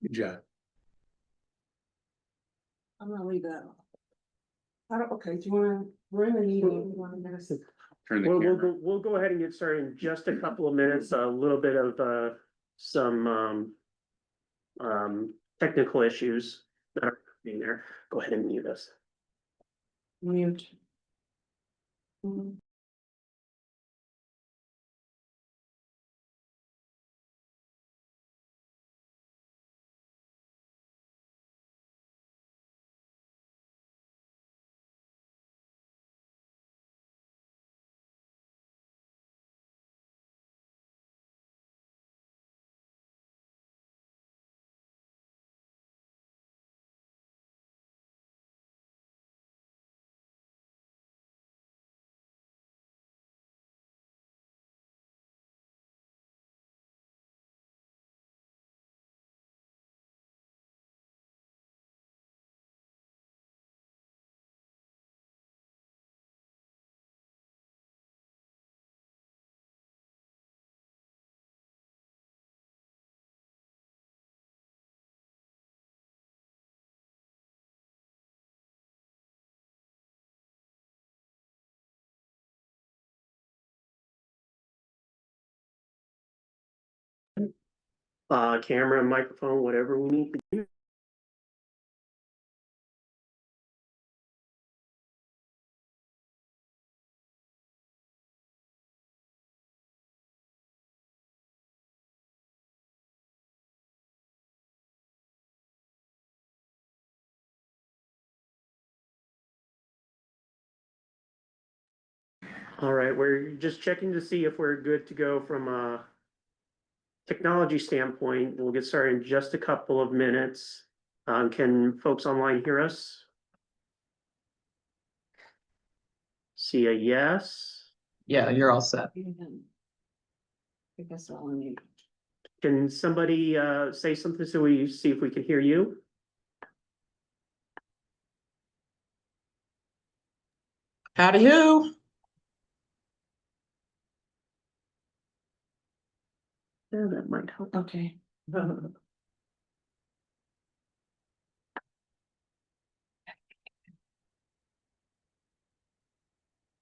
Good job. I'm gonna leave that. I don't, okay, do you wanna, we're in the meeting, you wanna get us? Turn the We'll camera. we'll go ahead and get started in just a couple of minutes, a little bit of some technical issues that are being there. Go ahead and mute us. Mute. Camera, microphone, whatever we need to do. All right, we're just checking to see if we're good to go from a technology standpoint. We'll get started in just a couple of minutes. Can folks online hear us? See a yes. Yeah, you're all set. I guess I'll unmute. Can somebody say something so we see if we can hear you? Howdy who? Yeah, that might help. Okay.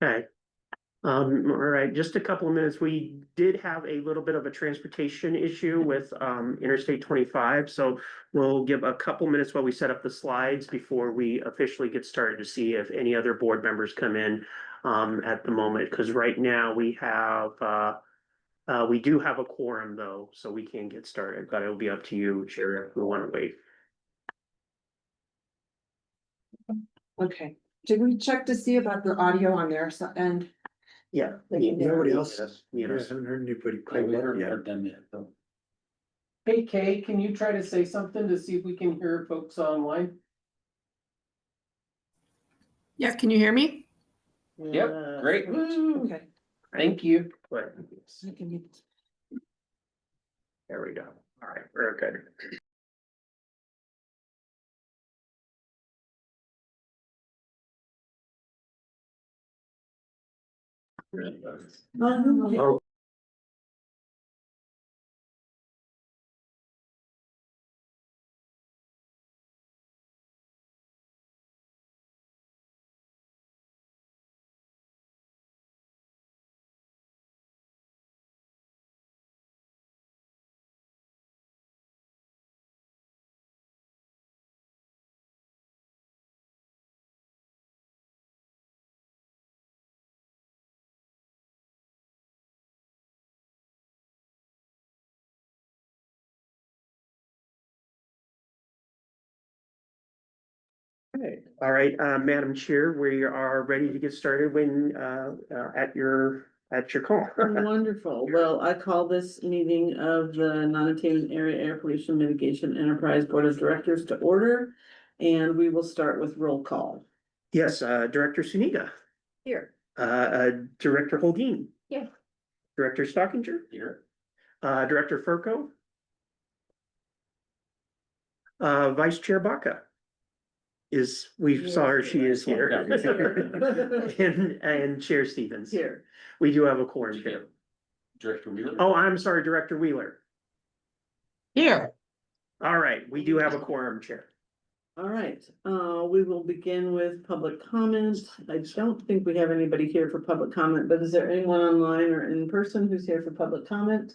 Okay. All right, just a couple of minutes. We did have a little bit of a transportation issue with Interstate 25, so we'll give a couple minutes while we set up the slides before we officially get started to see if any other board members come in at the moment, because right now we do have a quorum though, so we can get started, but it'll be up to you, Chair, if we want to wait. Okay, did we check to see about the audio on their end? Yeah. Nobody else. Mute Yeah, I us. haven't heard anybody. Hey Kay, can you try to say something to see if we can hear folks online? Yeah, can you hear me? Yep, great. Okay. Thank you. But I can mute. there we go. All right, very good. Oh, Okay, all right, Madam Chair, we are ready to get started when at your call. Wonderful. Well, I call this meeting of the Non-Attainment Area Air Pollution Mitigation Enterprise Board of Directors to order. And we will start with roll call. Yes, Director Suniga, Here. Director Holguin. Here. Director Stockinger. Here. Director Furco. Vice Chair Baca. We saw her, she is here. And Chair Stevens. Here. We do have a quorum here. Director Wheeler? Oh, I'm sorry, Director Wheeler. Here. All right, we do have a quorum, Chair. All right, we will begin with public comment. I don't think we have anybody here for public comment, but is there anyone online or in person who's here for public comment?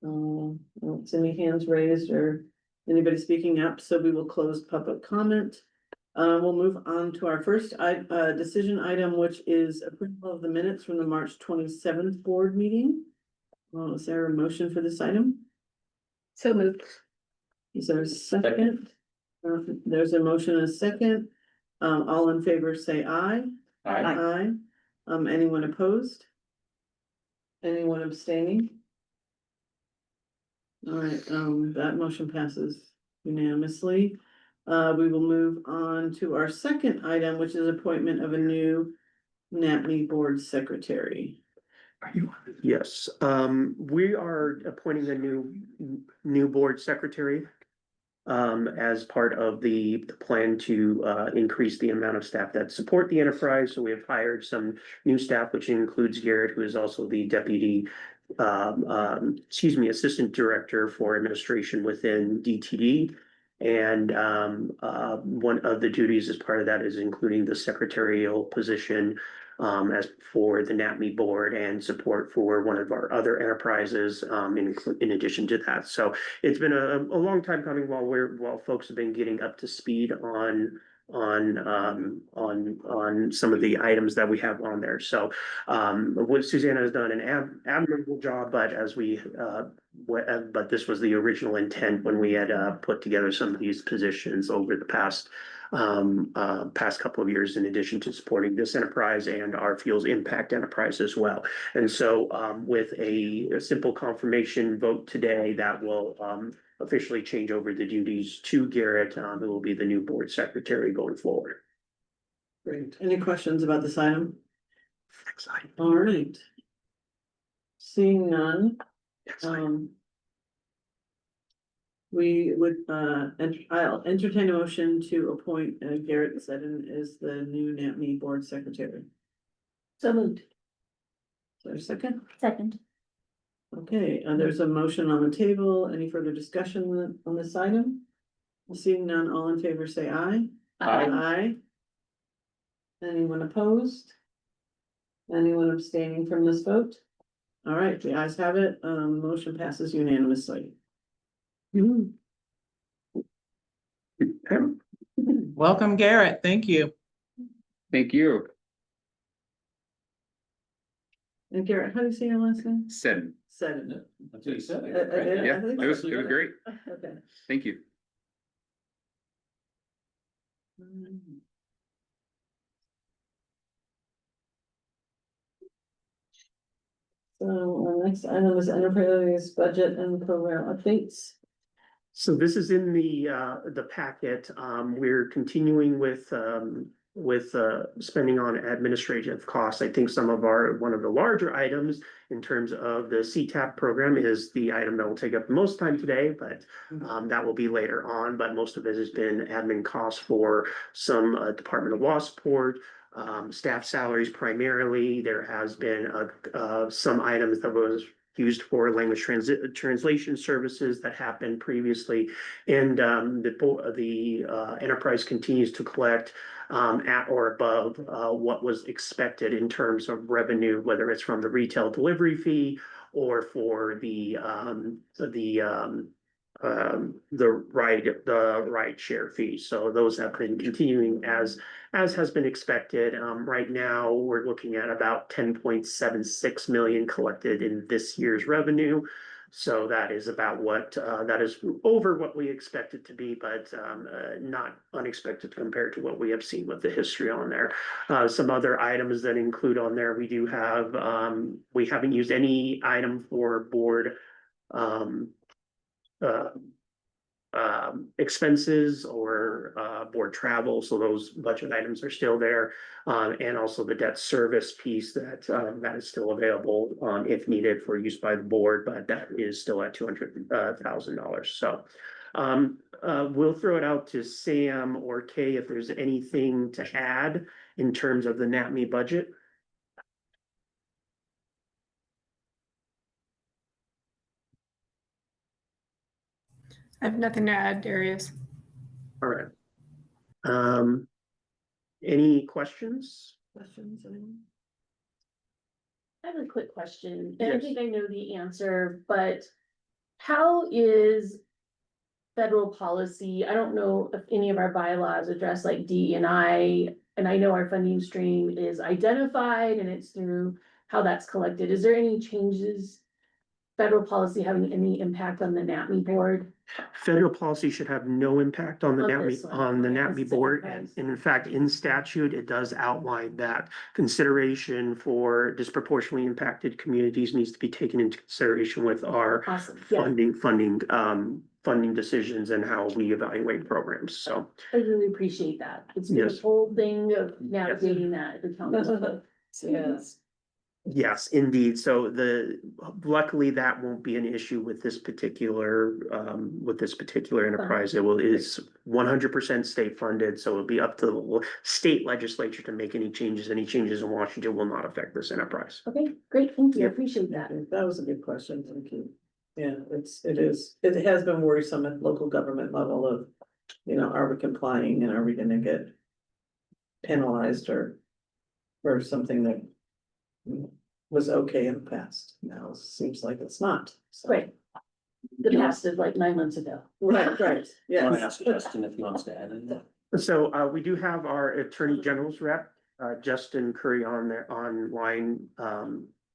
I don't see any hands raised or anybody speaking up, so we will close public comment. We'll move on to our first decision item, which is approval of the minutes from the March 27th board meeting. Well, is there a motion for this item? So moved. Is there a second? There's a motion and a second. All in favor, say aye. Aye. Anyone opposed? Anyone abstaining? All right, that motion passes unanimously. We will move on to our second item, which is appointment of a new NAAPME board secretary. Yes, we are appointing a new board secretary. As part of the plan to increase the amount of staff that support the enterprise. So we have hired some new staff, which includes Garrett, who is also the deputy assistant director for administration within DTD. And one of the duties as part of that is including the secretarial position as for the NAAPME board and support for one of our other enterprises in addition to that. So it's been a long time coming while folks have been getting up to speed on some of the items that we have on there. So what Susanna has done an admirable job, but but this was the original intent when we had put together some of these positions over the past couple of years, in addition to supporting this enterprise and our fuels impact enterprise as well. And so with a simple confirmation vote today, that will officially change over the duties to Garrett, who will be the new board secretary going forward. Great. Any questions about this item? Exciting. All right. Seeing none, we would, I'll entertain a motion to appoint Garrett Seddon as the new NAAPME board secretary. So moved. Is there a second? Second. Okay, there's a motion on the table. Any further discussion on this item? Seeing none, all in favor, say aye. Aye. Anyone opposed? Anyone abstaining from this vote? All right, the ayes have it. Motion passes unanimously. Welcome, Garrett. Thank you. Thank you. And Garrett, how do you say your last name? Seddon. Seddon. That's what you said. Yeah, it was great. Okay. Thank you. So our next item is enterprise budget and program updates. So this is in the packet. We're continuing with spending on administrative costs. I think one of the larger items in terms of the CTAP program is the item that will take up the most time today, but that will be later on. But most of it has been admin costs for some Department of Law support, staff salaries primarily. There has been some items that was used for language translation services that happened previously. And the enterprise continues to collect at or above what was expected in terms of revenue, whether it's from the retail delivery fee or for the ride share fee. So those have been continuing as has been expected. Right now, we're looking at about 10.76 million collected in this year's revenue. So that is about that is over what we expect it to be, but not unexpected compared to what we have seen with the history on there. Some other items that include on there, we do have, we haven't used any item for board expenses or board travel, so those budget items are still there, and also the debt service piece that is still available if needed for use by the board, but that is still at $200,000. So we'll throw it out to Sam or Kay if there's anything to add in terms of the NAAPME budget. I have nothing to add, Darius. All right. Any questions? Questions, anyone? I have a quick question, and I Yes. think I know the answer, but how is federal policy, I don't know if any of our bylaws address like D and I know our funding stream is identified and it's through how that's collected. Is there any changes? Federal policy having any impact on the NAAPME board? Federal policy should have no impact on the On this NAPME, one, on the okay, NAPME it's board. enterprise. And in fact, in statute, it does outline that consideration for disproportionately impacted communities needs to be taken into consideration with our Awesome, yeah, funding decisions and how we evaluate programs. So, I really appreciate that. It's been a Yes. whole thing of navigating that at the county. Yes. yes, indeed. So luckily that won't be an issue with this particular enterprise. It is 100% state funded. So it'll be up to the state legislature to make any changes. Any changes in Washington will not affect this enterprise. Okay, great, thank you, I Yep. appreciate that. That was a good question, thank you. Yeah, it has been worrisome at local government level of, are we complying and are we gonna get penalized or something that was okay in the past. Now it seems like it's not. So- Great. The past is like 9 months ago. Right, I wanna yes. ask Justin if he wants to add anything. So we do have our Attorney General's rep, Justin Curry on there online.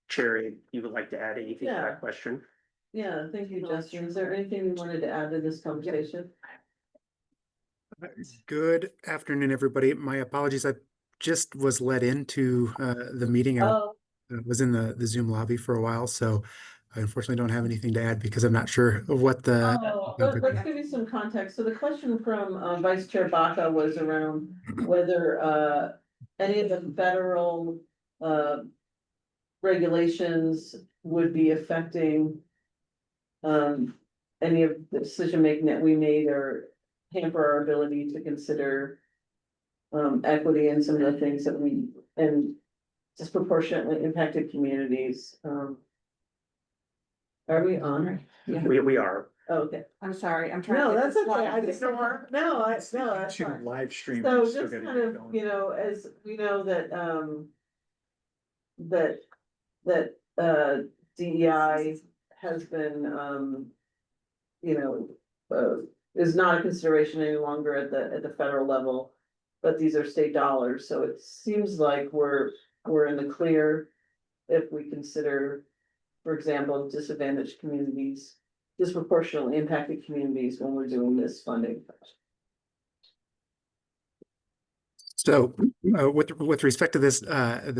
Cherry, you would like to add anything to Yeah. that question? Yeah, thank you, Justin. Is there anything you wanted to add to this conversation? Good afternoon, everybody. My apologies. I just was let into the meeting. I Oh, was in the Zoom lobby for a while, so I unfortunately don't have anything to add because I'm not sure of what the. let's give you some context. So the question from Vice Chair Baca was around whether any of the federal regulations would be affecting any of the decision making that we made or hamper our ability to consider equity and some of the things that we and disproportionately impacted communities. Are we on? Yeah. We are. Oh, okay. I'm sorry, I'm trying. No, to get that's this okay. slide. I just no, that's fine. Live stream. So just kind of, as we know that, DEI has been, is not a consideration any longer at the federal level. But these are state dollars, so it seems like we're in the clear if we consider, for example, disadvantaged communities, disproportionately impacted communities when we're doing this funding. So with respect to this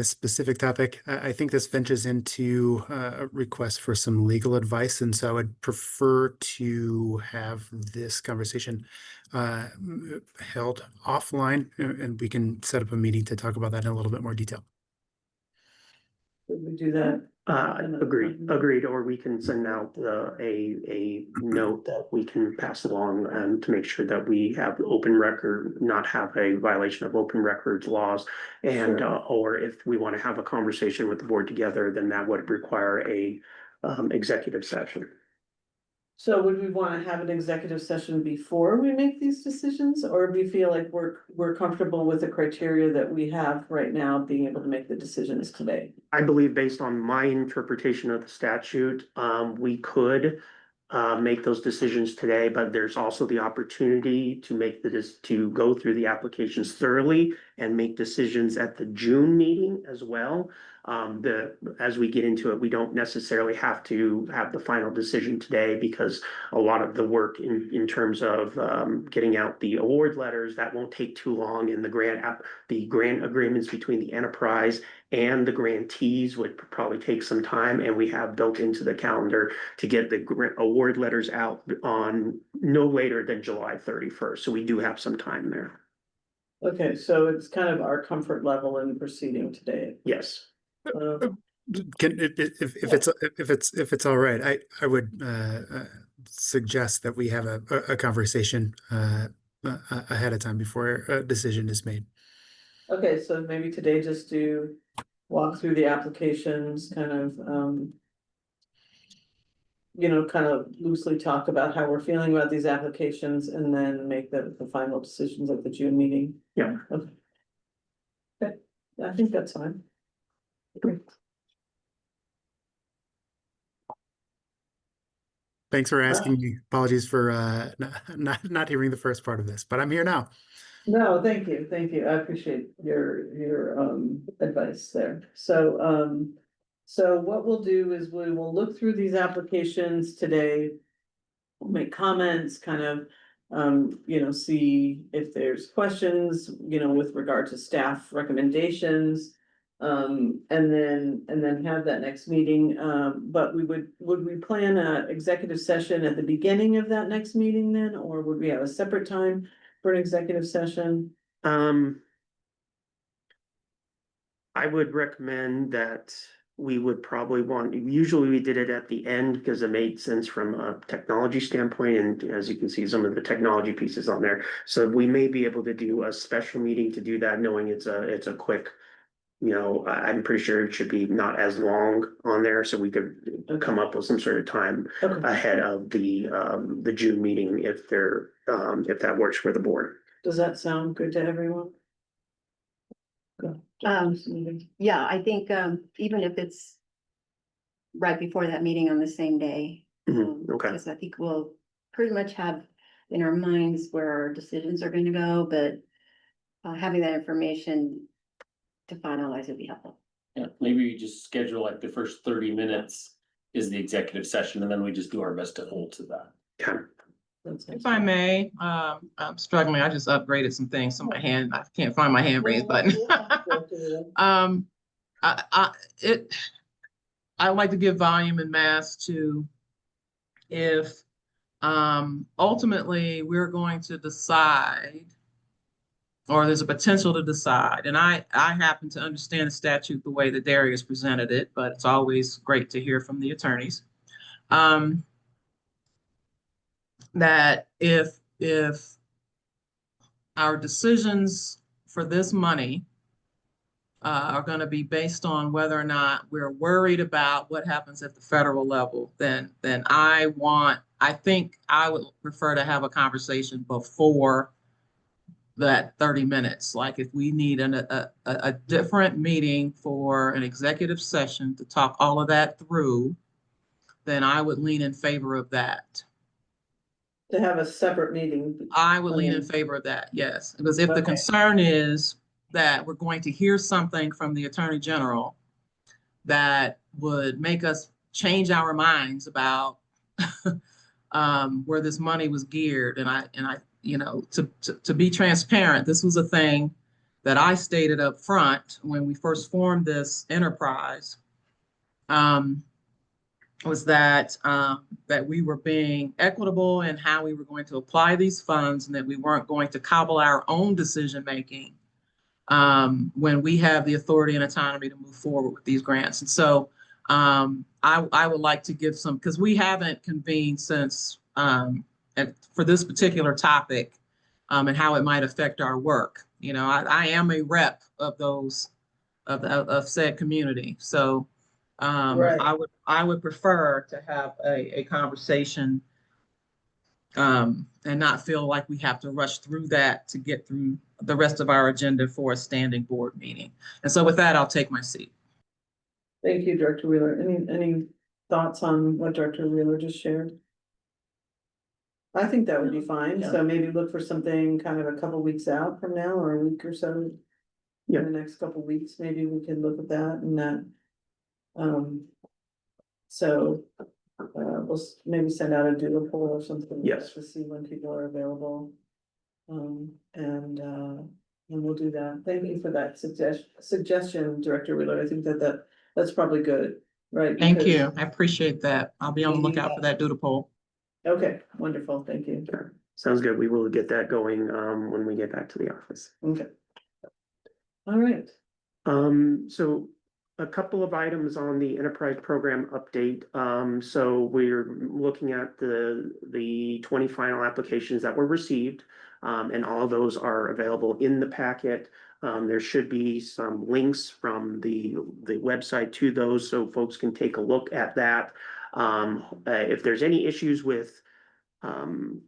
specific topic, I think this ventures into a request for some legal advice, and so I would prefer to have this conversation held offline, and we can set up a meeting to talk about that in a little bit more detail. Could we do that? Agreed, or we can send out a note that we can pass along and to make sure that we have open record, not have a violation of open records laws. And or if we want to have a conversation with the board together, then that would require a executive session. So would we want to have an executive session before we make these decisions, or do we feel like we're comfortable with the criteria that we have right now, being able to make the decisions today? I believe based on my interpretation of the statute, we could make those decisions today, but there's also the opportunity to make to go through the applications thoroughly and make decisions at the June meeting as well. As we get into it, we don't necessarily have to have the final decision today because a lot of the work in terms of getting out the award letters, that won't take too long, and the grant agreements between the enterprise and the grantees would probably take some time, and we have built into the calendar to get the award letters out on no later than July 31st. So we do have some time there. Okay, so it's kind of our comfort level in proceeding today. Yes. If it's all right, I would suggest that we have a conversation ahead of time before a decision is made. Okay, so maybe today just to walk through the applications, kind of, you know, kind of loosely talk about how we're feeling about these applications and then make the final decisions at the June meeting. Yeah. Okay. Okay, I think that's fine. Thanks for asking me. Apologies for not hearing the first part of this, but I'm here now. No, thank you, thank you. I appreciate your advice there. So what we'll do is we will look through these applications today. We'll make comments, kind of, you know, see if there's questions, you know, with regard to staff recommendations. And then have that next meeting, but would we plan a executive session at the beginning of that next meeting then, or would we have a separate time for an executive session? I would recommend that we would probably usually we did it at the end because it made sense from a technology standpoint. And as you can see, some of the technology pieces on there. So we may be able to do a special meeting to do that, knowing it's a quick, you know, I'm pretty sure it should be not as long on there. So we could come up with some sort of time Okay. ahead of the June meeting if that works for the board. Does that sound good to everyone? Go. Yeah, I think, even if it's right before that meeting on the same day. Okay. Because I think we'll pretty much have in our minds where our decisions are going to go, but having that information to finalize would be helpful. Yeah, maybe we just schedule like the first 30 minutes is the executive session, and then we just do our best to hold to that. Okay. If I may, I'm struggling. I just upgraded some things, so I can't find my hand raised button. I like to give volume and mass to if ultimately we're going to decide, or there's a potential to decide, and I happen to understand the statute the way that Darius presented it, but it's always great to hear from the attorneys. That if our decisions for this money are going to be based on whether or not we're worried about what happens at the federal level, then I think I would prefer to have a conversation before that 30 minutes. Like if we need a different meeting for an executive session to talk all of that through, then I would lean in favor of that. To have a separate meeting. I would lean in favor of that, yes. Because if the concern is that we're going to hear something from the Attorney General that would make us change our minds about where this money was geared, and I, you know, to be transparent, this was a thing that I stated up front when we first formed this enterprise. Was that that we were being equitable in how we were going to apply these funds, and that we weren't going to cobble our own decision making when we have the authority and autonomy to move forward with these grants. And so I would like to give some, because we haven't convened since for this particular topic and how it might affect our work. You know, I am a rep of those of said community, so. Right. I would prefer to have a conversation and not feel like we have to rush through that to get through the rest of our agenda for a standing board meeting. And so with that, I'll take my seat. Thank you, Director Wheeler. Any thoughts on what Director Wheeler just shared? I think that would be fine. Yeah. So maybe look for something kind of a couple weeks out from now, or a week or so. Yeah. In the next couple weeks, maybe we can look at that and that. So we'll maybe send out a doodle poll or something. Yes. To see when people are available. And we'll do that. Thank you for that suggestion, Director Wheeler. I think that's probably good, right? Thank Because- you. I appreciate that. I'll be on the lookout for that doodle poll. Okay, wonderful. Thank you. Sounds good. We will get that going when we get back to the office. Okay. All right. So a couple of items on the enterprise program update. So we're looking at the 20 final applications that were received, and all of those are available in the packet. There should be some links from the website to those, so folks can take a look at that. If there's any issues with the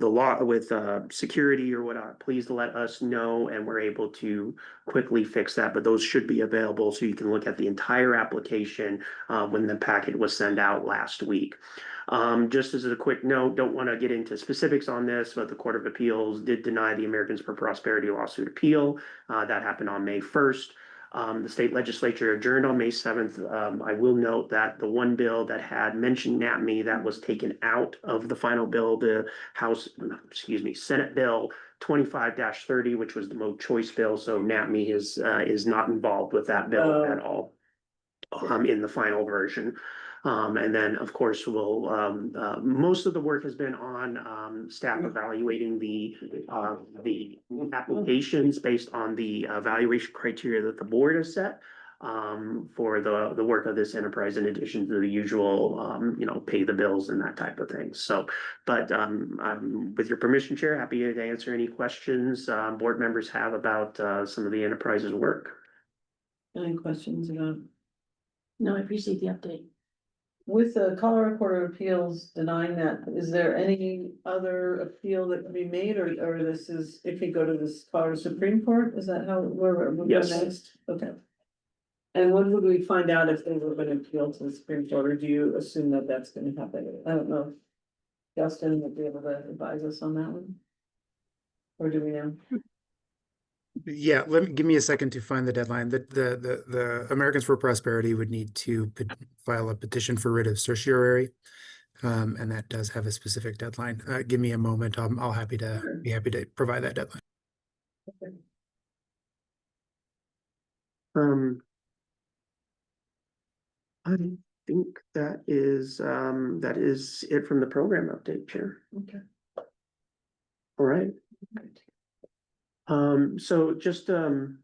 law, with security or whatnot, please let us know and we're able to quickly fix that. But those should be available so you can look at the entire application when the packet was sent out last week. Just as a quick note, don't want to get into specifics on this, but the Court of Appeals did deny the Americans for Prosperity lawsuit appeal. That happened on May 1st. The state legislature adjourned on May 7th. I will note that the one bill that had mentioned NAAPME that was taken out of the final bill, the Senate Bill 25-30, which was the Mo Choice bill. So NAAPME is not involved with that bill at all in the final version. And then, of course, most of the work has been on staff evaluating the applications based on the evaluation criteria that the board has set for the work of this enterprise, in addition to the usual, pay the bills and that type of thing. So, but with your permission, Chair, happy to answer any questions board members have about some of the enterprise's work. Any questions about? No, I appreciate the update. With the Colorado Court of Appeals denying that, is there any other appeal that can be made, or this is, if you go to this Colorado Supreme Court, is that how, where we're going Yes. next? Okay. And when would we find out if they were going to appeal to the Supreme Court, or do you assume that that's gonna happen? I don't know. Justin would be able to advise us on that one? Or do we know? Yeah, give me a second to find the deadline. The Americans for Prosperity would need to file a petition for writ of certiorari. And that does have a specific deadline. Give me a moment. I'll be happy to provide that deadline. I think that is it from the program update, Chair. Okay. All right. So just some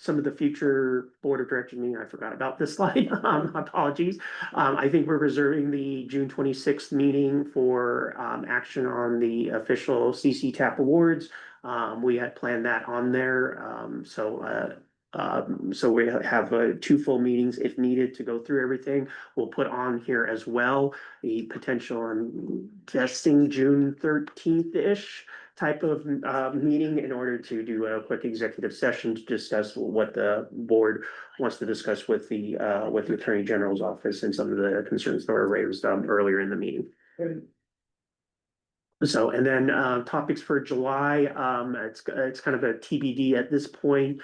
of the future board of directors meeting, I forgot about this slide. Apologies. I think we're reserving the June 26th meeting for action on the official CC-TAP awards. We had planned that on there. So we have 2 full meetings if needed to go through everything. We'll put on here as well the potential, I'm guessing June 13th-ish type of meeting in order to do a quick executive session to discuss what the board wants to discuss with the Attorney General's office and some of the concerns that were raised earlier in the meeting. Great. So, and then topics for July, it's kind of a TBD at this point.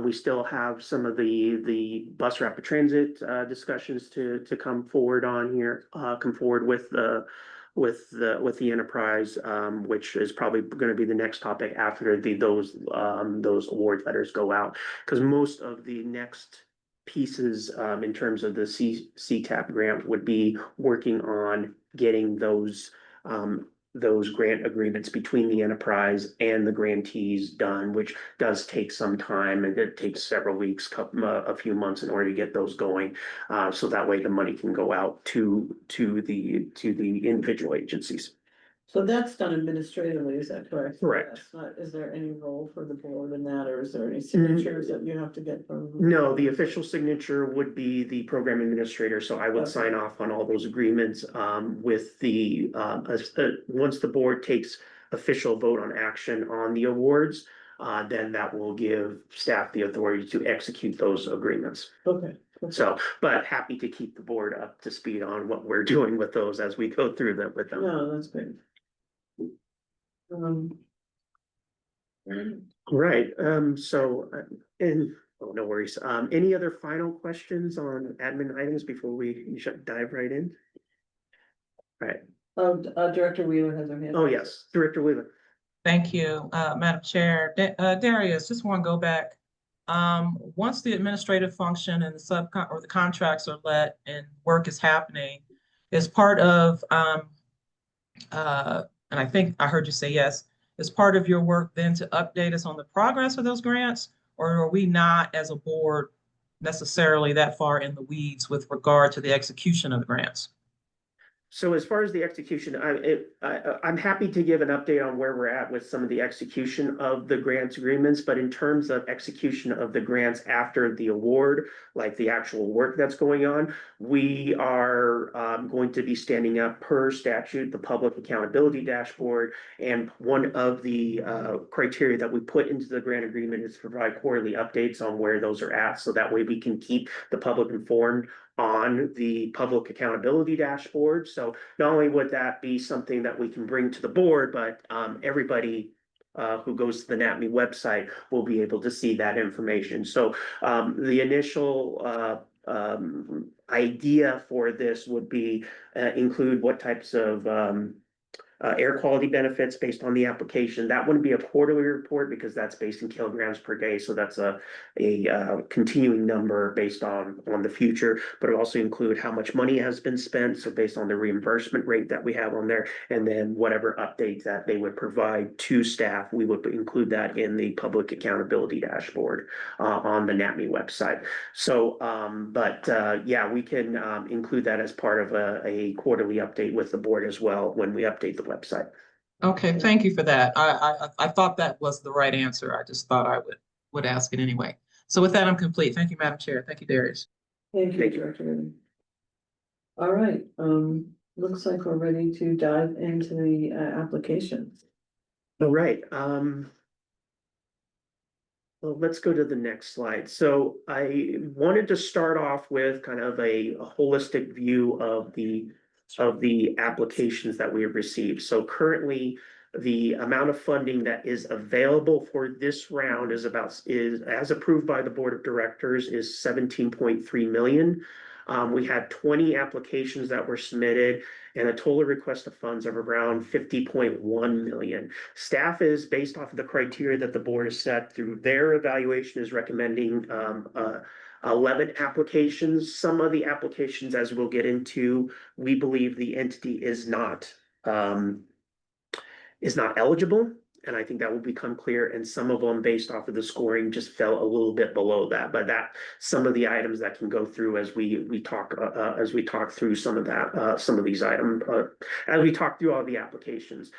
We still have some of the bus rapid transit discussions to come forward on here, come forward with the enterprise, which is probably going to be the next topic after those award letters go out, because most of the next pieces in terms of the CTAP grant would be working on getting those grant agreements between the enterprise and the grantees done, which does take some time, and it takes several weeks, a few months in order to get those going. So that way the money can go out to the individual agencies. So that's done administratively, is that correct? Correct. That's not, is there any role for the board in that, or is there any signatures that you have to get from? No, the official signature would be the program administrator, so I would Okay. sign off on all those agreements with the once the board takes official vote on action on the awards, then that will give staff the authority to execute those agreements. Okay. So, but happy to keep the board up to speed on what we're doing with those as we go through them with them. No, that's great. Right, so, no worries. Any other final questions on admin items before we dive right in? Right, Director Wheeler has her hand. oh, yes, Director Wheeler. Thank you, Madam Chair. Darius, just want to go back. Once the administrative function and the contracts are let and work is happening, is part of, and I think I heard you say yes, is part of your work then to update us on the progress of those grants? Or are we not, as a board, necessarily that far in the weeds with regard to the execution of the grants? So as far as the execution, I'm happy to give an update on where we're at with some of the execution of the grants agreements, but in terms of execution of the grants after the award, like the actual work that's going on, we are going to be standing up per statute, the public accountability dashboard. And one of the criteria that we put into the grant agreement is to provide quarterly updates on where those are at. So that way we can keep the public informed on the public accountability dashboard. So not only would that be something that we can bring to the board, but everybody who goes to the NAAPME website will be able to see that information. So the initial idea for this would be include what types of air quality benefits based on the application. That wouldn't be a quarterly report because that's based in kilograms per day. So that's a continuing number based on the future, but it also include how much money has been spent. So based on the reimbursement rate that we have on there, and then whatever updates that they would provide to staff, we would include that in the public accountability dashboard on the NAAPME website. So, yeah, we can include that as part of a quarterly update with the board as well when we update the website. Okay, thank you for that. I thought that was the right answer. I just thought I would ask it anyway. So with that, I'm complete. Thank you, Madam Chair. Thank you, Darius. Thank you, Director Reddy. All right, looks like we're ready to dive into the applications. All right. Well, let's go to the next slide. So I wanted to start off with kind of a holistic view of the applications that we have received. So currently, the amount of funding that is available for this round is as approved by the Board of Directors is 17.3 million. We had 20 applications that were submitted and a total request of funds of around 50.1 million. Staff is based off of the criteria that the board has set through their evaluation is recommending 11 applications. Some of the applications, as we'll get into, we believe the entity is not eligible. And I think that will become clear. And some of them, based off of the scoring, just fell a little bit below that. But some of the items that can go through as we talk through some of these items as we talk through all the applications.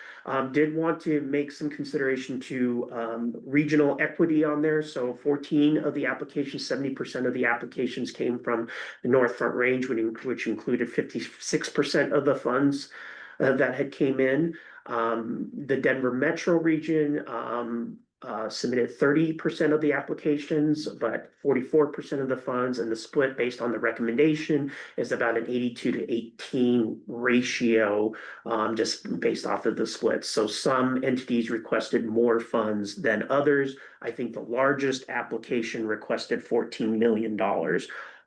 Did want to make some consideration to regional equity on there. So 14 of the applications, 70% of the applications came from the North Front Range, which included 56% of the funds that had came in. The Denver metro region submitted 30% of the applications, but 44% of the funds, and the split based on the recommendation is about an 82 to 18 ratio, just based off of the split. So some entities requested more funds than others. I think the largest application requested $14 million.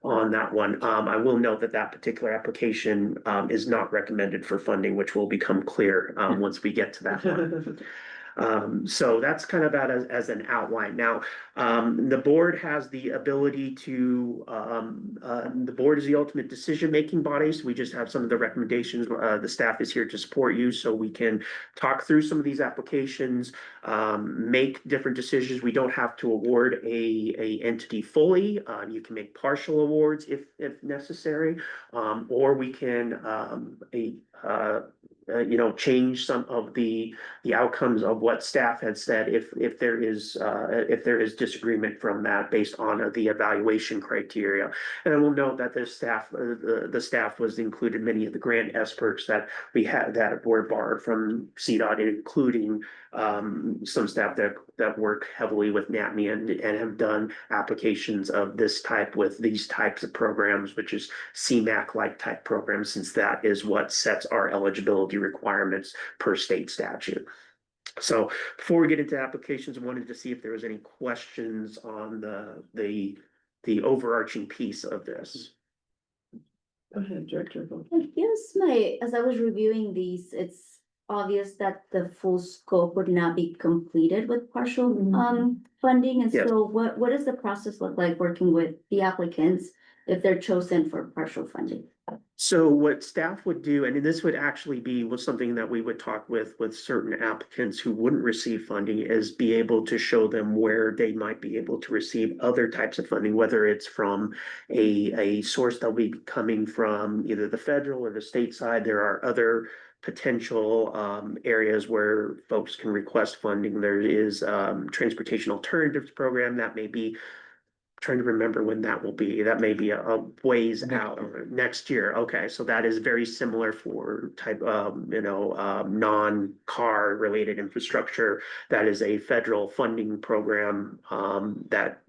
On that one. I will note that particular application is not recommended for funding, which will become clear once we get to that one. So that's kind of that as an outline. Now, the board has the ability to, the board is the ultimate decision-making body. So we just have some of the recommendations. The staff is here to support you so we can talk through some of these applications, make different decisions. We don't have to award a entity fully. You can make partial awards if necessary, or we can change some of the outcomes of what staff had said if there is disagreement from that based on the evaluation criteria. And I will note that the staff was included many of the grant experts that we had that were borrowed from CDOT, including some staff that work heavily with NAAPME and have done applications of this type with these types of programs, which is CMAQ-like type programs, since that is what sets our eligibility requirements per state statute. So before we get into applications, I wanted to see if there was any questions on the overarching piece of this. Go ahead, Director. Yes, as I was reviewing these, it's obvious that the full scope would not be completed with partial funding. And Yes. so what does the process look like working with the applicants if they're chosen for partial funding? So what staff would do, and this would actually be was something that we would talk with certain applicants who wouldn't receive funding, is be able to show them where they might be able to receive other types of funding, whether it's from a source that'll be coming from either the federal or the state side. There are other potential areas where folks can request funding. There is transportation alternatives program that may be trying to remember when that will be. That may be a ways out next year. Okay, so that is very similar for type non-car related infrastructure. That is a federal funding program that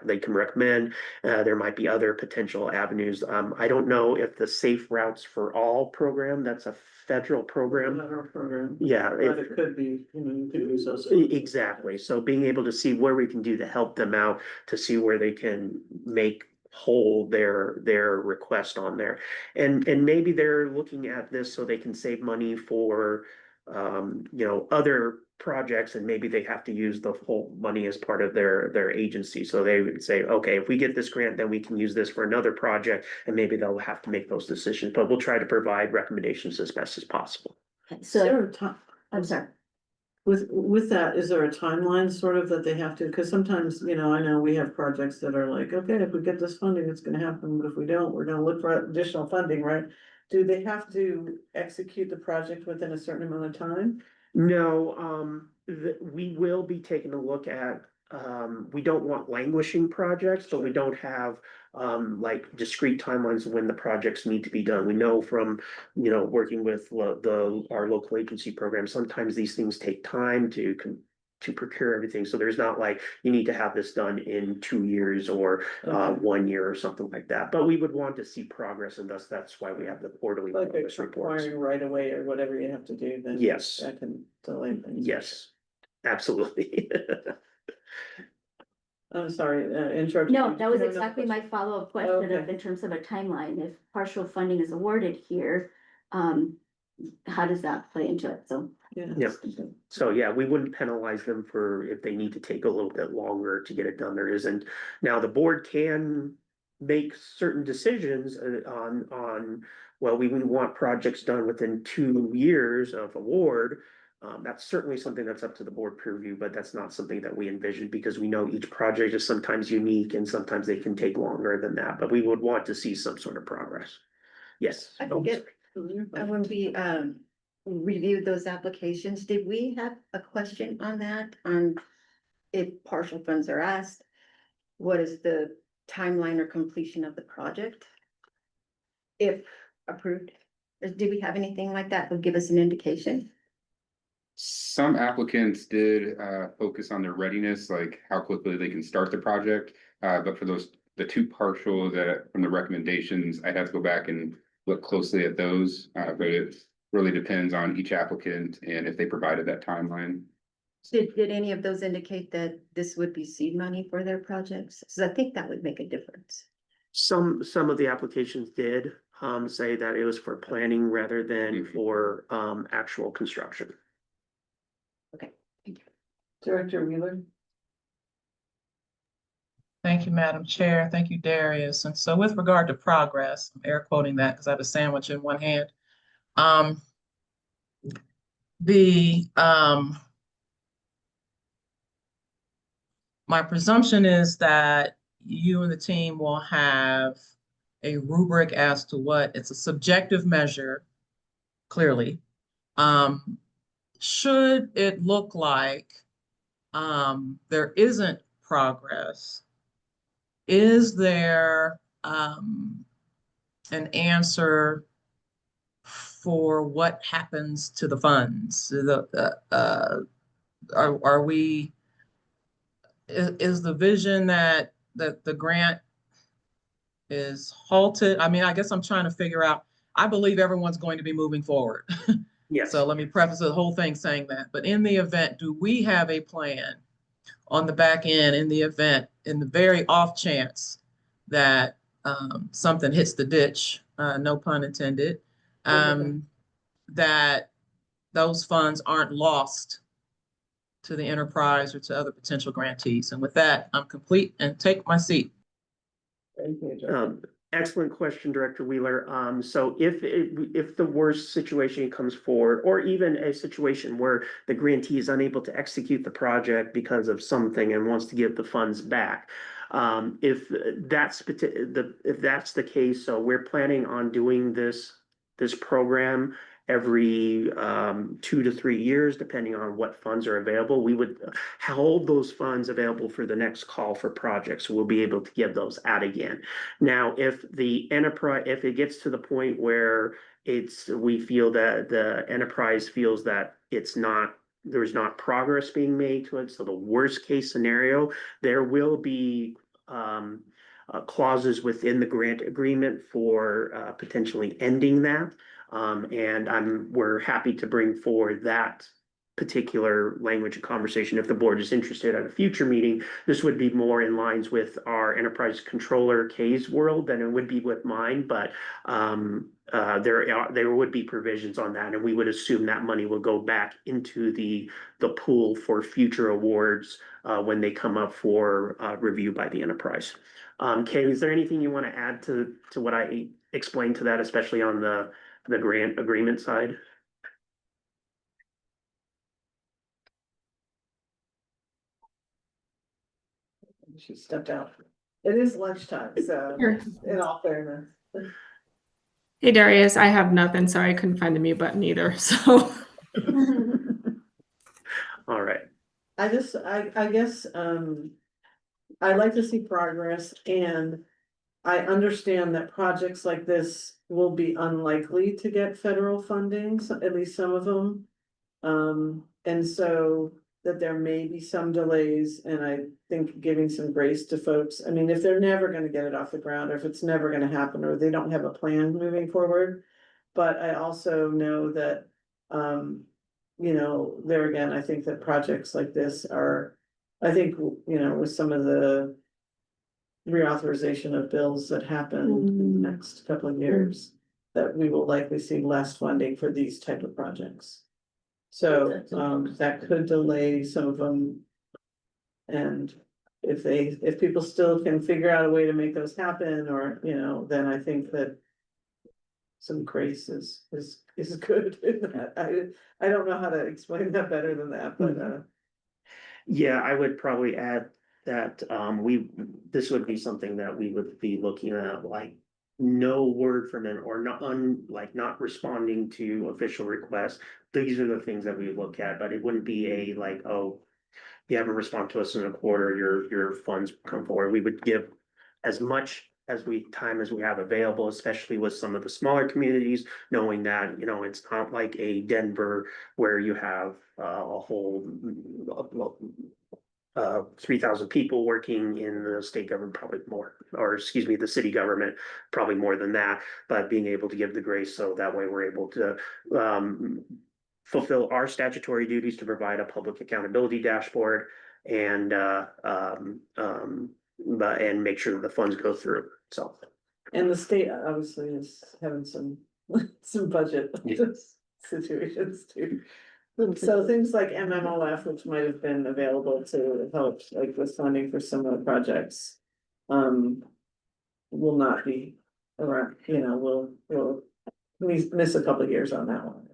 they can recommend. There might be other potential avenues. I don't know if the Safe Routes for All program, that's a federal program. Federal program. Yeah, But it could be, you could use those. exactly. So being able to see where we can do to help them out, to see where they can make whole their request on there. And maybe they're looking at this so they can save money for other projects, and maybe they have to use the whole money as part of their agency. So they would say, okay, if we get this grant, then we can use this for another project, and maybe they'll have to make those decisions. But we'll try to provide recommendations as best as possible. Is there a I'm sorry. With that, is there a timeline sort of that they have to, because sometimes, I know we have projects that are like, okay, if we get this funding, it's gonna happen, but if we don't, we're gonna look for additional funding, right? Do they have to execute the project within a certain amount of time? No, we will be taking a look at, we don't want languishing projects, but we don't have like discrete timelines of when the projects need to be done. We know from, working with our local agency program, sometimes these things take time to procure everything. So there's not like, you need to have this done in 2 years or 1 year or something like that. But we would want to see progress, and thus that's why we have the quarterly Like progress reports. acquiring right away or whatever you have to do, then. Yes. That can delay things. Yes, absolutely. I'm sorry, interrupted. No, you. that was Did you have another exactly my question? follow-up question Okay. in terms of a timeline. If partial funding is awarded here, how does that play into it? So. Yeah. Yep. So yeah, we wouldn't penalize them for if they need to take a little bit longer to get it done. There isn't. Now, the board can make certain decisions on, well, we would want projects done within 2 years of award. That's certainly something that's up to the board peer review, but that's not something that we envision, because we know each project is sometimes unique and sometimes they can take longer than that, but we would want to see some sort of progress. Yes. I can get, when we reviewed those applications, did we have a question on that? On if partial funds are asked, what is the timeline or completion of the project? If approved, or did we have anything like that would give us an indication? Some applicants did focus on their readiness, like how quickly they can start the project. But for the two partial that from the recommendations, I'd have to go back and look closely at those. But it really depends on each applicant and if they provided that timeline. Did any of those indicate that this would be seed money for their projects? Because I think that would make a difference. Some of the applications did say that it was for planning rather than for actual construction. Okay, thank you. Director Wheeler? Thank you, Madam Chair. Thank you, Darius. And so with regard to progress, I'm air quoting that because I have a sandwich in one hand. My presumption is that you and the team will have a rubric as to what, it's a subjective measure, clearly. Should it look like there isn't progress, is there an answer for what happens to the funds? Are we, is the vision that the grant is halted? I mean, I guess I'm trying to figure out, I believe everyone's going to be moving forward. Yes. So let me preface the whole thing saying that, but in the event, do we have a plan on the back end in the event, in the very off chance that something hits the ditch, no pun intended, that those funds aren't lost to the enterprise or to other potential grantees? And with that, I'm complete and take my seat. Thank you, Excellent question, Director Wheeler. So if the worst situation comes forward, or even a situation where the grantee is unable to execute the project because of something and wants to give the funds back. If that's the case, so we're planning on doing this program every 2 to 3 years, depending on what funds are available. We would hold those funds available for the next call for projects. So we'll be able to give those out again. Now, if it gets to the point where we feel that the enterprise feels that there's not progress being made to it, so the worst case scenario, there will be clauses within the grant agreement for potentially ending that. And we're happy to bring forward that particular language and conversation if the board is interested at a future meeting. This would be more in lines with our enterprise controller Kay's world than it would be with mine, but there would be provisions on that, and we would assume that money will go back into the pool for future awards when they come up for review by the enterprise. Kay, is there anything you want to add to what I explained to that, especially on the grant agreement side? She stepped out. It is lunchtime, so Sure. in all fairness. Hey Darius, I have nothing. Sorry, I couldn't find the mute button either. So All right. I guess, I'd like to see progress, and I understand that projects like this will be unlikely to get federal funding, at least some of them. And so that there may be some delays, and I think giving some grace to folks. I mean, if they're never gonna get it off the ground, or if it's never gonna happen, or they don't have a plan moving forward. But I also know that, there again, I think that projects like this are, I think, with some of the reauthorization of bills that happen in the next couple of years, that we will likely see less funding for these type of projects. So, that could delay some of them. And if people still can figure out a way to make those happen, or, then I think that some grace is good in that. I don't know how to explain that better than that, but, Yeah, I would probably add that this would be something that we would be looking at, like no word from it, or not responding to official requests. These are the things that we would look at, but it wouldn't be a like, oh, you haven't responded to us in a quarter, your funds come forward. We would give as much time as we have available, especially with some of the smaller communities, knowing that, it's not like a Denver where you have a whole 3,000 people working in the state government, probably more, or excuse me, the city government, probably more than that, but being able to give the grace, so that way we're able to fulfill our statutory duties to provide a public accountability dashboard and make sure that the funds go through, so. and the state obviously is having some budget situations too. So things like MMOF, which might have been available to help, like with funding for some of the projects. Will not be around, we'll miss a couple of years on that one.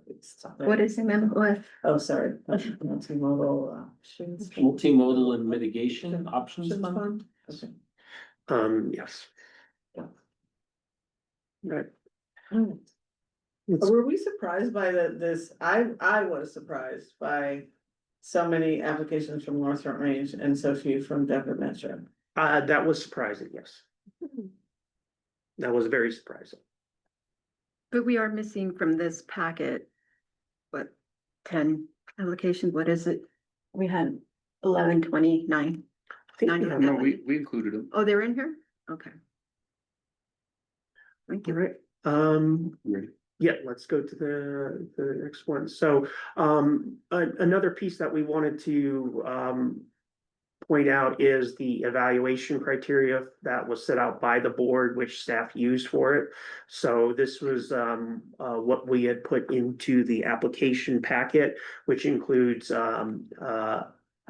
What is MMOF? Oh, sorry, multimodal. Multimodal and mitigation options fund? Okay. Yes. Right. Alright. Were we surprised by this? I was surprised by so many applications from North Front Range and so few from Denver Metro. That was surprising, yes. That was very surprising. But we are missing from this packet, what, 10 applications? What is it? We had 1129. I think Nine. we have- No, we included them. Oh, they're in here? Okay. Thank All you. right, Ready? yeah, let's go to the next one. So, another piece that we wanted to, point out is the evaluation criteria that was set out by the board, which staff used for it. So this was, what we had put into the application packet, which includes,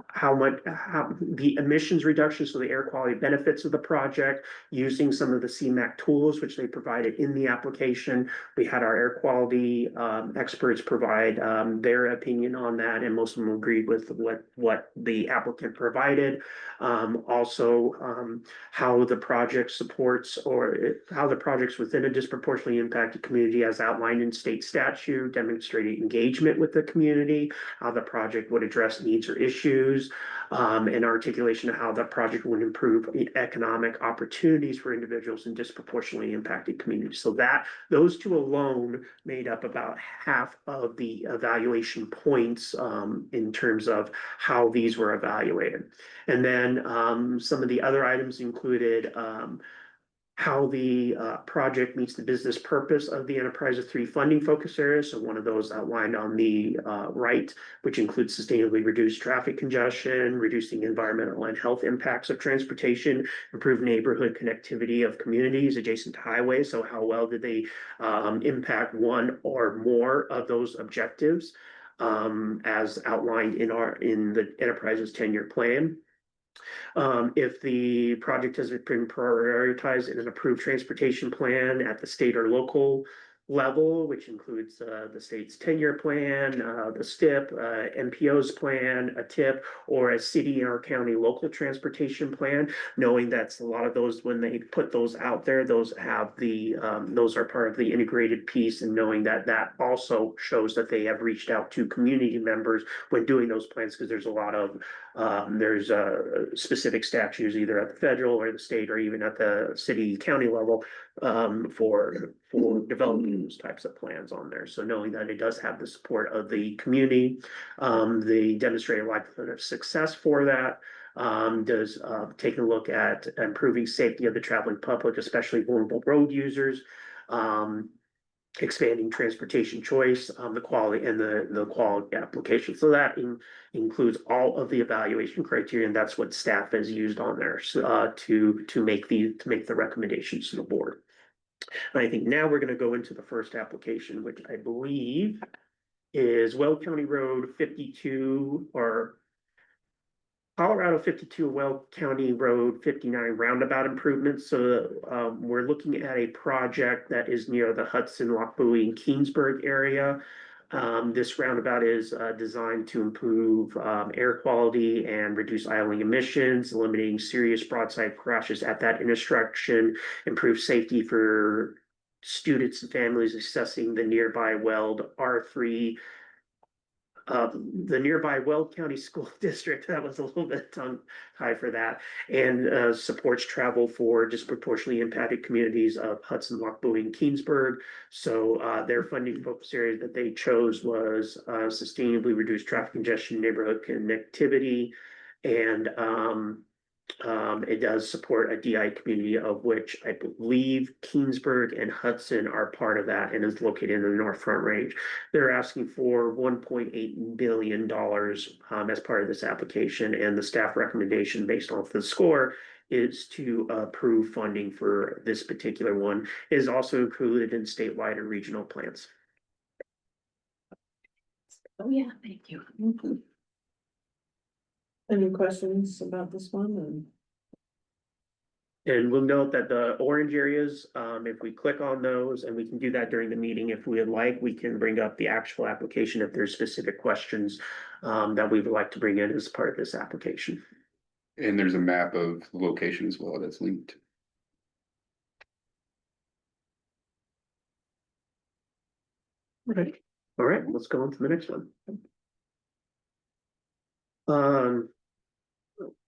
how the emissions reduction, so the air quality benefits of the project, using some of the CMAQ tools, which they provided in the application. We had our air quality experts provide their opinion on that, and most of them agreed with what the applicant provided. Also, how the project supports how the projects within a disproportionately impacted community as outlined in state statute, demonstrating engagement with the community, how the project would address needs or issues, and articulation of how the project would improve economic opportunities for individuals in disproportionately impacted communities. So those two alone made up about half of the evaluation points in terms of how these were evaluated. And then some of the other items included how the project meets the business purpose of the Enterprise of Three funding focus areas. So one of those outlined on the right, which includes sustainably reduced traffic congestion, reducing environmental and health impacts of transportation, improve neighborhood connectivity of communities adjacent to highways. So how well did they impact one or more of those objectives as outlined in the Enterprise's 10-year plan? If the project has been prioritized in an approved transportation plan at the state or local level, which includes the state's 10-year plan, the STIP, MPO's plan, a TIP, or a city or county local transportation plan, knowing that's a lot of those, when they put those out there, those have those are part of the integrated piece, and knowing that that also shows that they have reached out to community members when doing those plans, because there's a lot of there's specific statutes either at the federal or the state or even at the city county level for developing those types of plans on there. So knowing that it does have the support of the community, the demonstrated likelihood of success for that, does take a look at improving safety of the traveling public, especially vulnerable road users, expanding transportation choice, the quality and the quality application. So that includes all of the evaluation criteria, and that's what staff has used on there to make the recommendations to the board. And I think now we're going to go into the first application, which I believe is Weld County Road 52 or Colorado 52, Weld County Road 59 roundabout improvements. So we're looking at a project that is near the Hudson, Lochbuie, and Keensburg area. This roundabout is designed to improve air quality and reduce idling emissions, eliminating serious broadside crashes at that intersection, improve safety for students and families accessing the nearby Weld R3. The nearby Weld County School District, that was a little bit tongue tied for that, and supports travel for disproportionately impacted communities of Hudson, Lochbuie, and Keensburg. So their funding focus area that they chose was sustainably reduced traffic congestion, neighborhood connectivity, and it does support a DI community, of which I believe Keensburg and Hudson are part of that and is located in the North Front Range. They're asking for $1.8 billion as part of this application, and the staff recommendation based off the score is to approve funding for this particular one. It is also included in statewide and regional plans. Oh, yeah, thank you. Any questions about this one? And we'll note that the orange areas, if we click on those, and we can do that during the meeting if we would like, we can bring up the actual application if there's specific questions that we would like to bring in as part of this application. And there's a map of the location as well that's linked. Okay. All right, let's go on to the next one.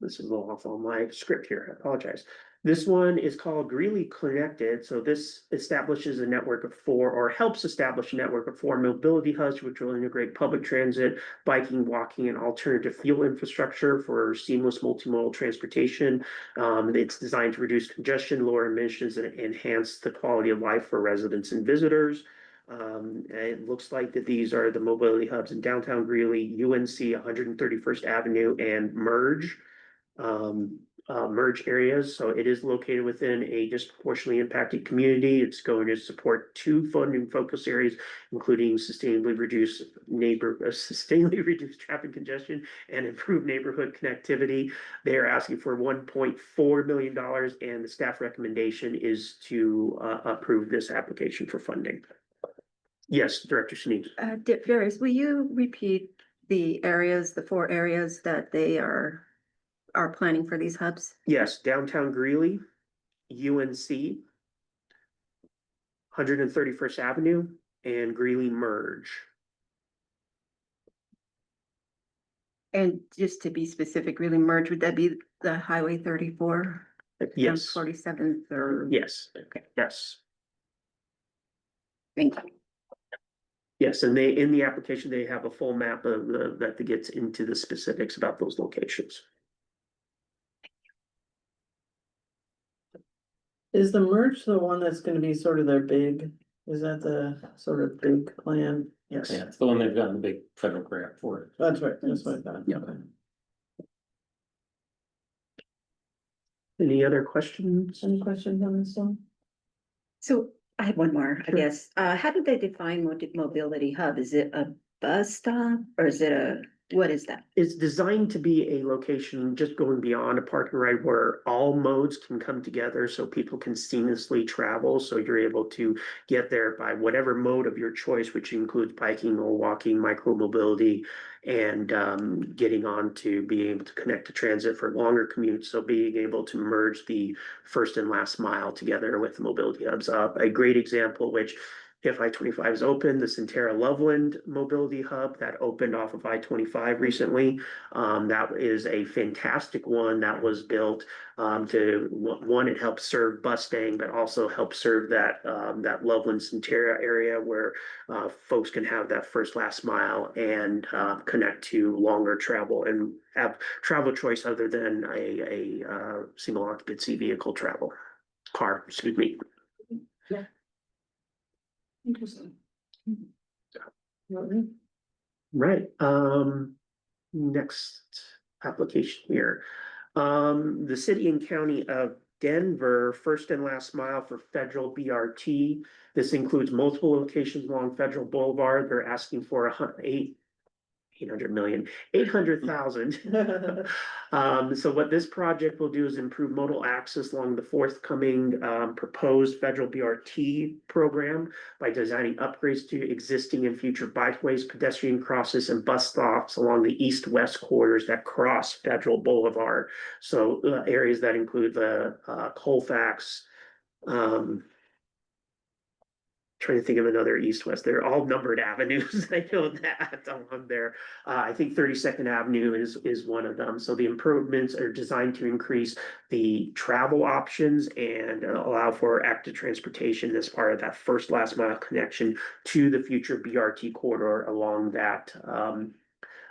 This is a little off on my script here, I apologize. This one is called Greeley Connected. So this establishes a network of four, or helps establish a network of four mobility hubs, which will integrate public transit, biking, walking, and alternative fuel infrastructure for seamless multimodal transportation. It's designed to reduce congestion, lower emissions, and enhance the quality of life for residents and visitors. It looks like that these are the mobility hubs in downtown Greeley, UNC, 131st Avenue, and Merge. merge areas, so it is located within a disproportionately impacted community. It's going to support two funding focus areas, including sustainably reduced traffic congestion and improve neighborhood connectivity. They are asking for $1.4 million, and the staff recommendation is to approve this application for funding. Yes, Director Sneed. Darius, will you repeat the areas, the 4 areas that they are planning for these hubs? Yes, downtown Greeley, UNC, 131st Avenue, and Greeley Merge. And just to be specific, really merge, would that be the Highway 34? Yes, 47th or? yes, Okay, yes, thank you. yes, and they, in the application, they have a full map of that gets into the specifics about those locations. Is the merge the one that's gonna be sort of their big, is that the sort of big plan? Yes. Yeah, it's the one they've gotten the big federal grant for. That's right, that's what I thought. Yeah. Okay. Any other questions? Any questions on this one? So I have one more, I Sure. guess. How do they define mobility hub? Is it a bus stop or is it what is that? It's designed to be a location just going beyond a parking ride where all modes can come together so people can seamlessly travel. So you're able to get there by whatever mode of your choice, which includes biking or walking, micromobility, and getting on to being able to connect to transit for longer commutes. So being able to merge the first and last mile together with mobility hubs. A great example, which if I-25 is open, the Centera Loveland Mobility Hub that opened off of I-25 recently. That is a fantastic one that was built it helps serve Mustang, but also helps serve that Loveland Centera area where folks can have that first last mile and connect to longer travel and have travel choice other than a single occupancy vehicle car, excuse me. Interesting. Right, next application here. The city and county of Denver, first and last mile for federal BRT. This includes multiple locations along Federal Boulevard. They're asking for 800,000. So what this project will do is improve modal access along the forthcoming proposed federal BRT program by designing upgrades to existing and future bikeways, pedestrian crosses, and bus stops along the east-west corridors that cross Federal Boulevard. So areas that include the Colfax, trying to think of another east-west. They're all numbered avenues. I know that on there. I think 32nd Avenue is one of them. So the improvements are designed to increase the travel options and allow for active transportation as part of that first last mile connection to the future BRT corridor along that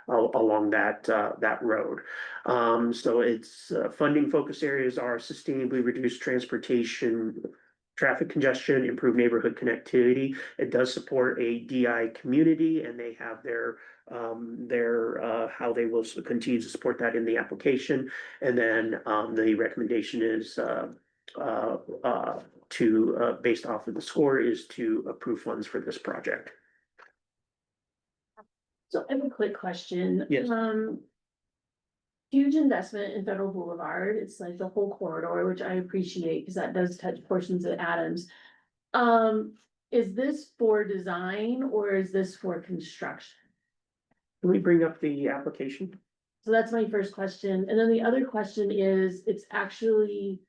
that road. So its funding focus areas are sustainably reduced transportation, traffic congestion, improve neighborhood connectivity. It does support a DI community, and they have their how they will continue to support that in the application. And then the recommendation is based off of the score is to approve funds for this project. So I have a quick question. Yes. Huge investment in Federal Boulevard. It's like the whole corridor, which I appreciate because that does touch portions of Adams. Is this for design or is this for construction? Can we bring up the application? So that's my first question. And then the other question is, it's actually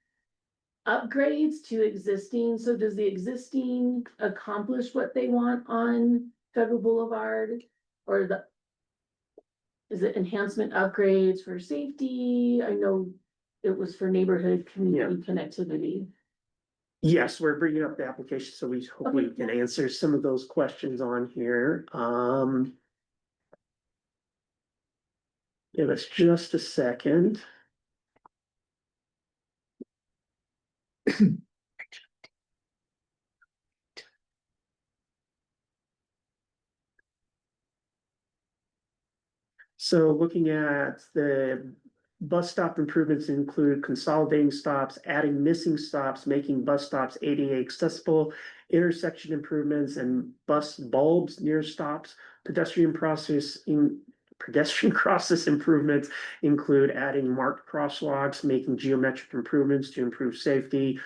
upgrades to existing. So does the existing accomplish what they want on Federal Boulevard? Or is it enhancement upgrades for safety? I know it was for neighborhood community connectivity. Yes, we're bringing up the application, so we hope we can answer some of those questions on here. Give us just a second. So looking at the Bus stop improvements include consolidating stops, adding missing stops, making bus stops ADA accessible, intersection improvements and bus bulbs near stops, pedestrian process improvements include adding marked crosswalks, making geometric improvements to improve safety.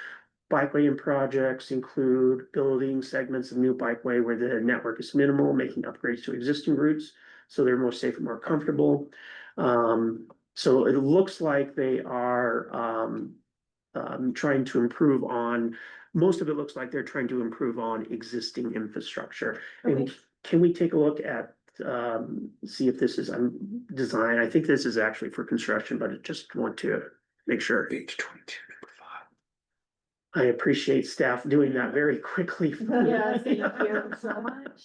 Bikeway and projects include building segments of new bikeway where the network is minimal, making upgrades to existing routes so they're more safe and more comfortable. So it looks like they are trying to improve on, most of it looks like they're trying to improve on existing infrastructure. And Okay. can we take a look at, see if this is design? I think this is actually for construction, but I just want to make sure. Page 22. I appreciate staff doing that very quickly. Yeah, thank you so much.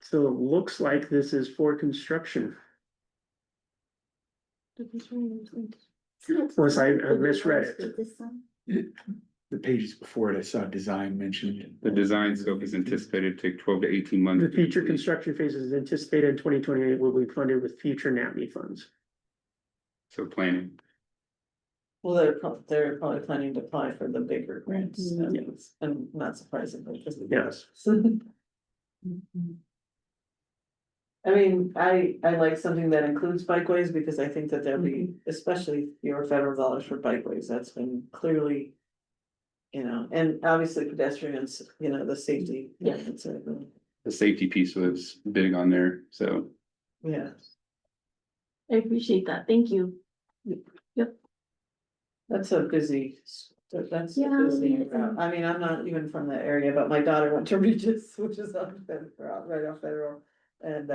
So it looks like this is for construction, unless I misread it. The pages before it, I saw design mentioned. The design scope is anticipated to take 12 to 18 months. The to future complete. construction phases anticipated in 2028 will be funded with future NAAPME funds. So planning. Well, they're probably planning to apply for the bigger grants, and not surprisingly, because. Yes. I mean, I like something that includes bikeways, because I think that there'll be, especially your federal dollars for bikeways, that's been clearly. You know, and obviously pedestrians, you know, the safety. Yeah. The safety piece was big on there, so. Yeah, I appreciate that. Thank you. that's a busy, that's a Yeah, busy it is. route. I mean, I'm not even from that area, but my daughter went to Regis, which is on Federal, right off Federal. And,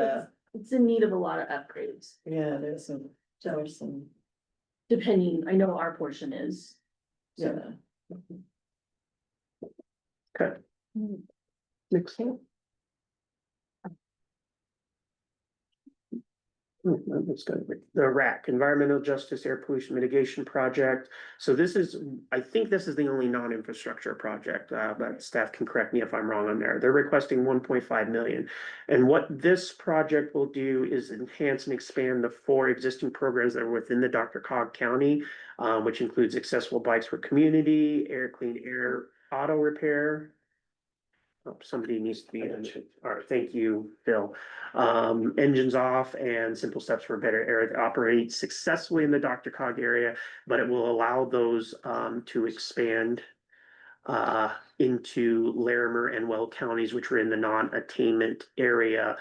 It's in need of a lot of upgrades, yeah, there's some, depending, I know our portion is. yeah. Okay. Next slide. Let's go with the RAC, Environmental Justice Air Pollution Mitigation Project. So this is, I think this is the only non-infrastructure project, but staff can correct me if I'm wrong on there. They're requesting 1.5 million. And what this project will do is enhance and expand the 4 existing programs that are within the DRCOG County, which includes accessible bikes for community, clean air auto repair. Oh, somebody needs to be in it. All right, thank you, Phil. Engines off and simple steps for better air to operate successfully in the DRCOG area, but it will allow those to expand into Larimer and Weld counties, which are in the non-attainment area.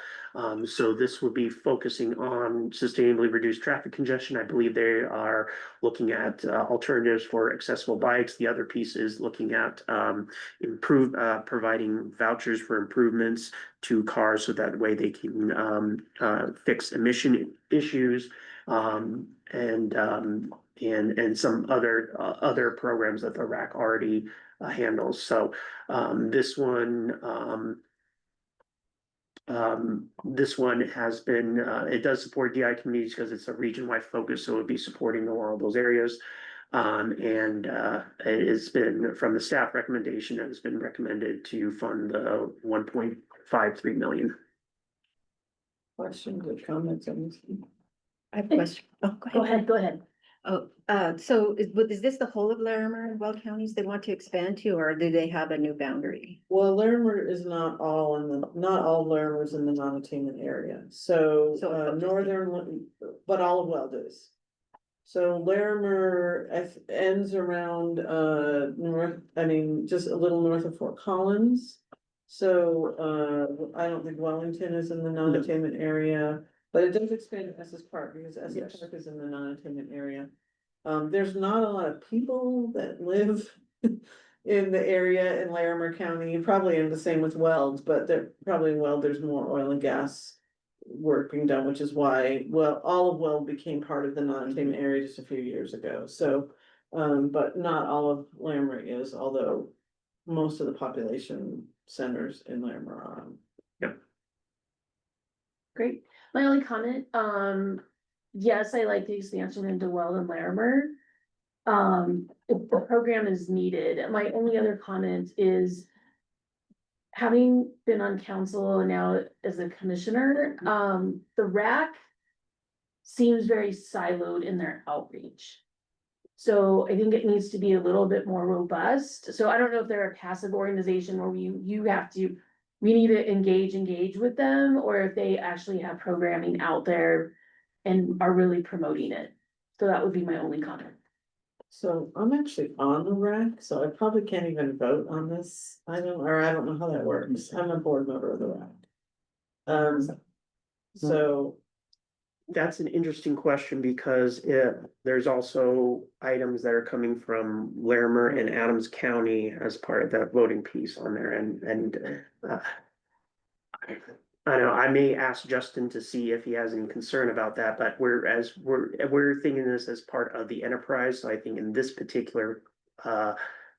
So this will be focusing on sustainably reduced traffic congestion. I believe they are looking at alternatives for accessible bikes. The other piece is looking at providing vouchers for improvements to cars, so that way they can fix emission issues and some other programs that the RAC already handles. So this one has been it does support DI communities because it's a region-wide focus, so it would be supporting all those areas. It's been from the staff recommendation, it has been recommended to fund the 1.53 million. Questions or comments on this? I have a question. Oh, Go ahead. Oh, so is this the whole of Larimer and Weld counties they want to expand to, or do they have a new boundary? Well, Larimer is not all not all Larimer's in the non-attainment area, so, So it's just- northern, but all of Weld is. So Larimer ends around, just a little north of Fort Collins. So, I don't think Wellington is in the non-attainment area, but it does expand to Estes Park, because Estes Yes. Park is in the non-attainment area. There's not a lot of people that live in the area in Larimer County, probably in the same with Weld, but probably in Weld, there's more oil and gas work being done, which is why, well, all of Weld became part of the non-attainment area just a few years ago, so. But not all of Larimer is, although most of the population centers in Larimer are. Great. My only comment, yes, I like the expansion into Weld and Larimer. if the program is needed. My only other comment is having been on council and now as a commissioner, the RAC seems very siloed in their outreach. So I think it needs to be a little bit more robust. So I don't know if they're a passive organization where we need to engage with them, or if they actually have programming out there and are really promoting it. So that would be my only comment. So I'm actually on the RAC, so I probably can't even vote on this. I don't know how that works. I'm a board member of the RAC. So That's an interesting question because there's also items that are coming from Larimer and Adams County as part of that voting piece on there, and I know I may ask Justin to see if he has any concern about that, but we're thinking this as part of the enterprise, so I think in this particular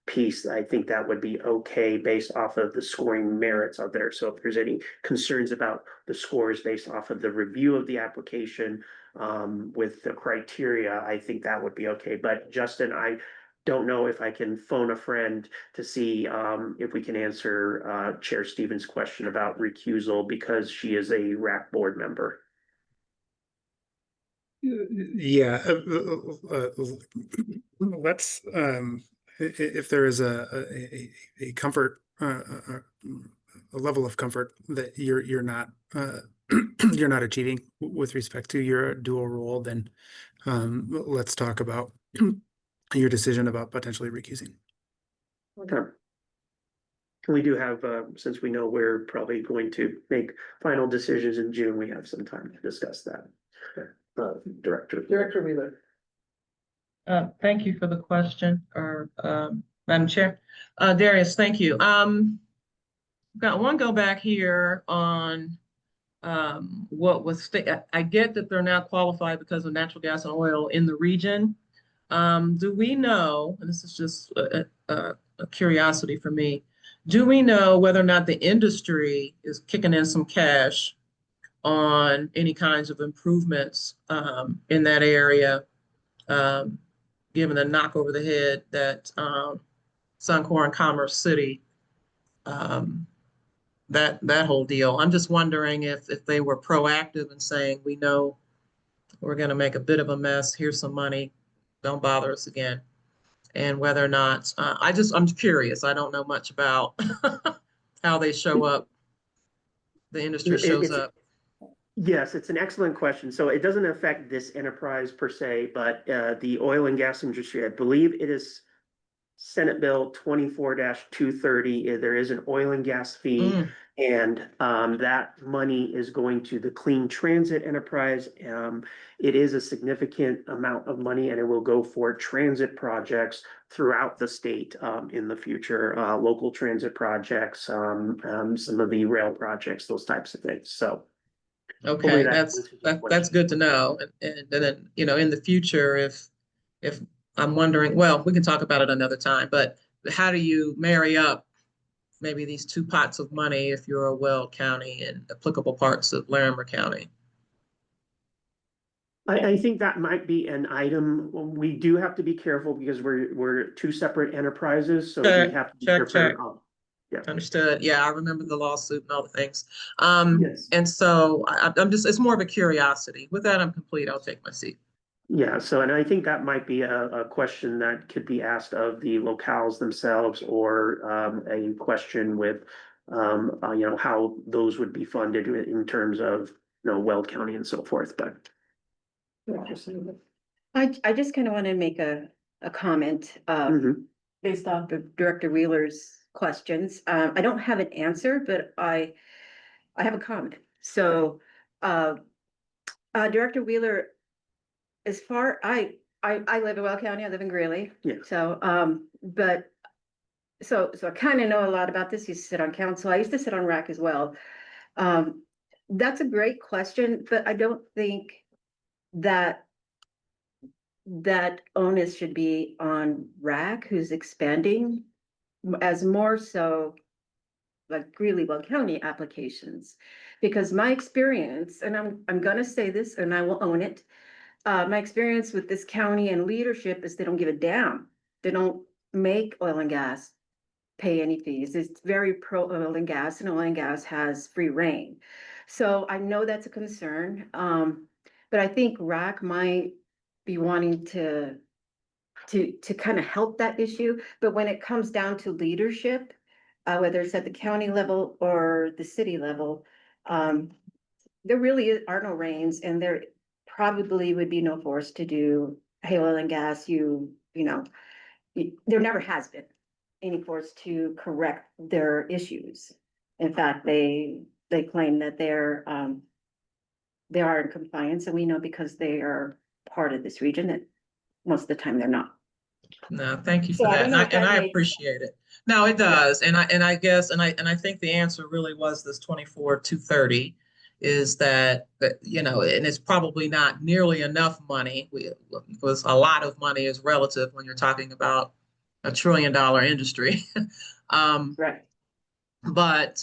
piece, I think that would be okay based off of the scoring merits out there. So if there's any concerns about the scores based off of the review of the application with the criteria, I think that would be okay. But Justin, I don't know if I can phone a friend to see if we can answer Chair Stevens' question about recusal because she is a RAC board member. Yeah, let's if there is a comfort, a level of comfort that you're not you're not achieving with respect to your dual role, then let's talk about your decision about potentially recusing. Okay. We do have, since we know we're probably going to make final decisions in June, we have some time to discuss that. Director Wheeler. Thank you for the question, or Madam Chair. Darius, thank you. Got one go back here on what was I get that they're now qualified because of natural gas and oil in the region. Do we know, and this is just a curiosity for me, do we know whether or not the industry is kicking in some cash on any kinds of improvements in that area, given the knock over the head that Suncor and Commerce City, that whole deal? I'm just wondering if they were proactive in saying, we know we're going to make a bit of a mess, here's some money, don't bother us again. And whether or not, I'm curious. I don't know much about how they show up. The industry shows up. Yes, it's an excellent question. So it doesn't affect this enterprise per se, but the oil and gas industry, I believe it is Senate Bill 24-230. There is an oil and gas fee, and that money is going to the Clean Transit Enterprise. It is a significant amount of money, and it will go for transit projects throughout the state in the future, local transit projects, some of the rail projects, those types of things. So. Okay, that's good to know. And then, in the future, if I'm wondering, well, we can talk about it another time, but how do you marry up maybe these two pots of money if you're a Weld County and applicable parts of Larimer County? I think that might be an item. We do have to be careful because we're two separate enterprises, so we have to be careful. Yeah. Understood. Yeah, I remember the lawsuit and all the things. Yes. And so I'm just, it's more of a curiosity. With that, I'm complete. I'll take my seat. Yeah, so, and I think that might be a question that could be asked of the locales themselves, or a question with, how those would be funded in terms of, Weld County and so forth, but. I just kind of want to make a comment, based off of Director Wheeler's questions. I don't have an answer, but I have a comment. So, Director Wheeler, as far, I live in Weld County, I live in Greeley. Yeah. So, so I kind of know a lot about this. You sit on council. I used to sit on RAC as well. That's a great question, but I don't think that onus should be on RAC, who's expanding, as more so like Greeley, Weld County applications. Because my experience, and I'm gonna say this and I will own it, my experience with this county and leadership is they don't give a damn. They don't make oil and gas pay any fees. It's very pro oil and gas, and oil and gas has free reign. So I know that's a concern. But I think RAC might be wanting to kind of help that issue. But when it comes down to leadership, whether it's at the county level or the city level, there really are no reins, and there probably would be no force to do, hey, oil and gas, there never has been any force to correct their issues. In fact, they claim that they are in compliance, and we know because they are part of this region that most of the time they're not. No, thank you So for I that. don't And know I, if and that I makes- appreciate it. No, it does. And I guess, and I think the answer really was this 24,230 is that, and it's probably not nearly enough money. Because a lot of money is relative when you're talking about $1 trillion industry. Right. But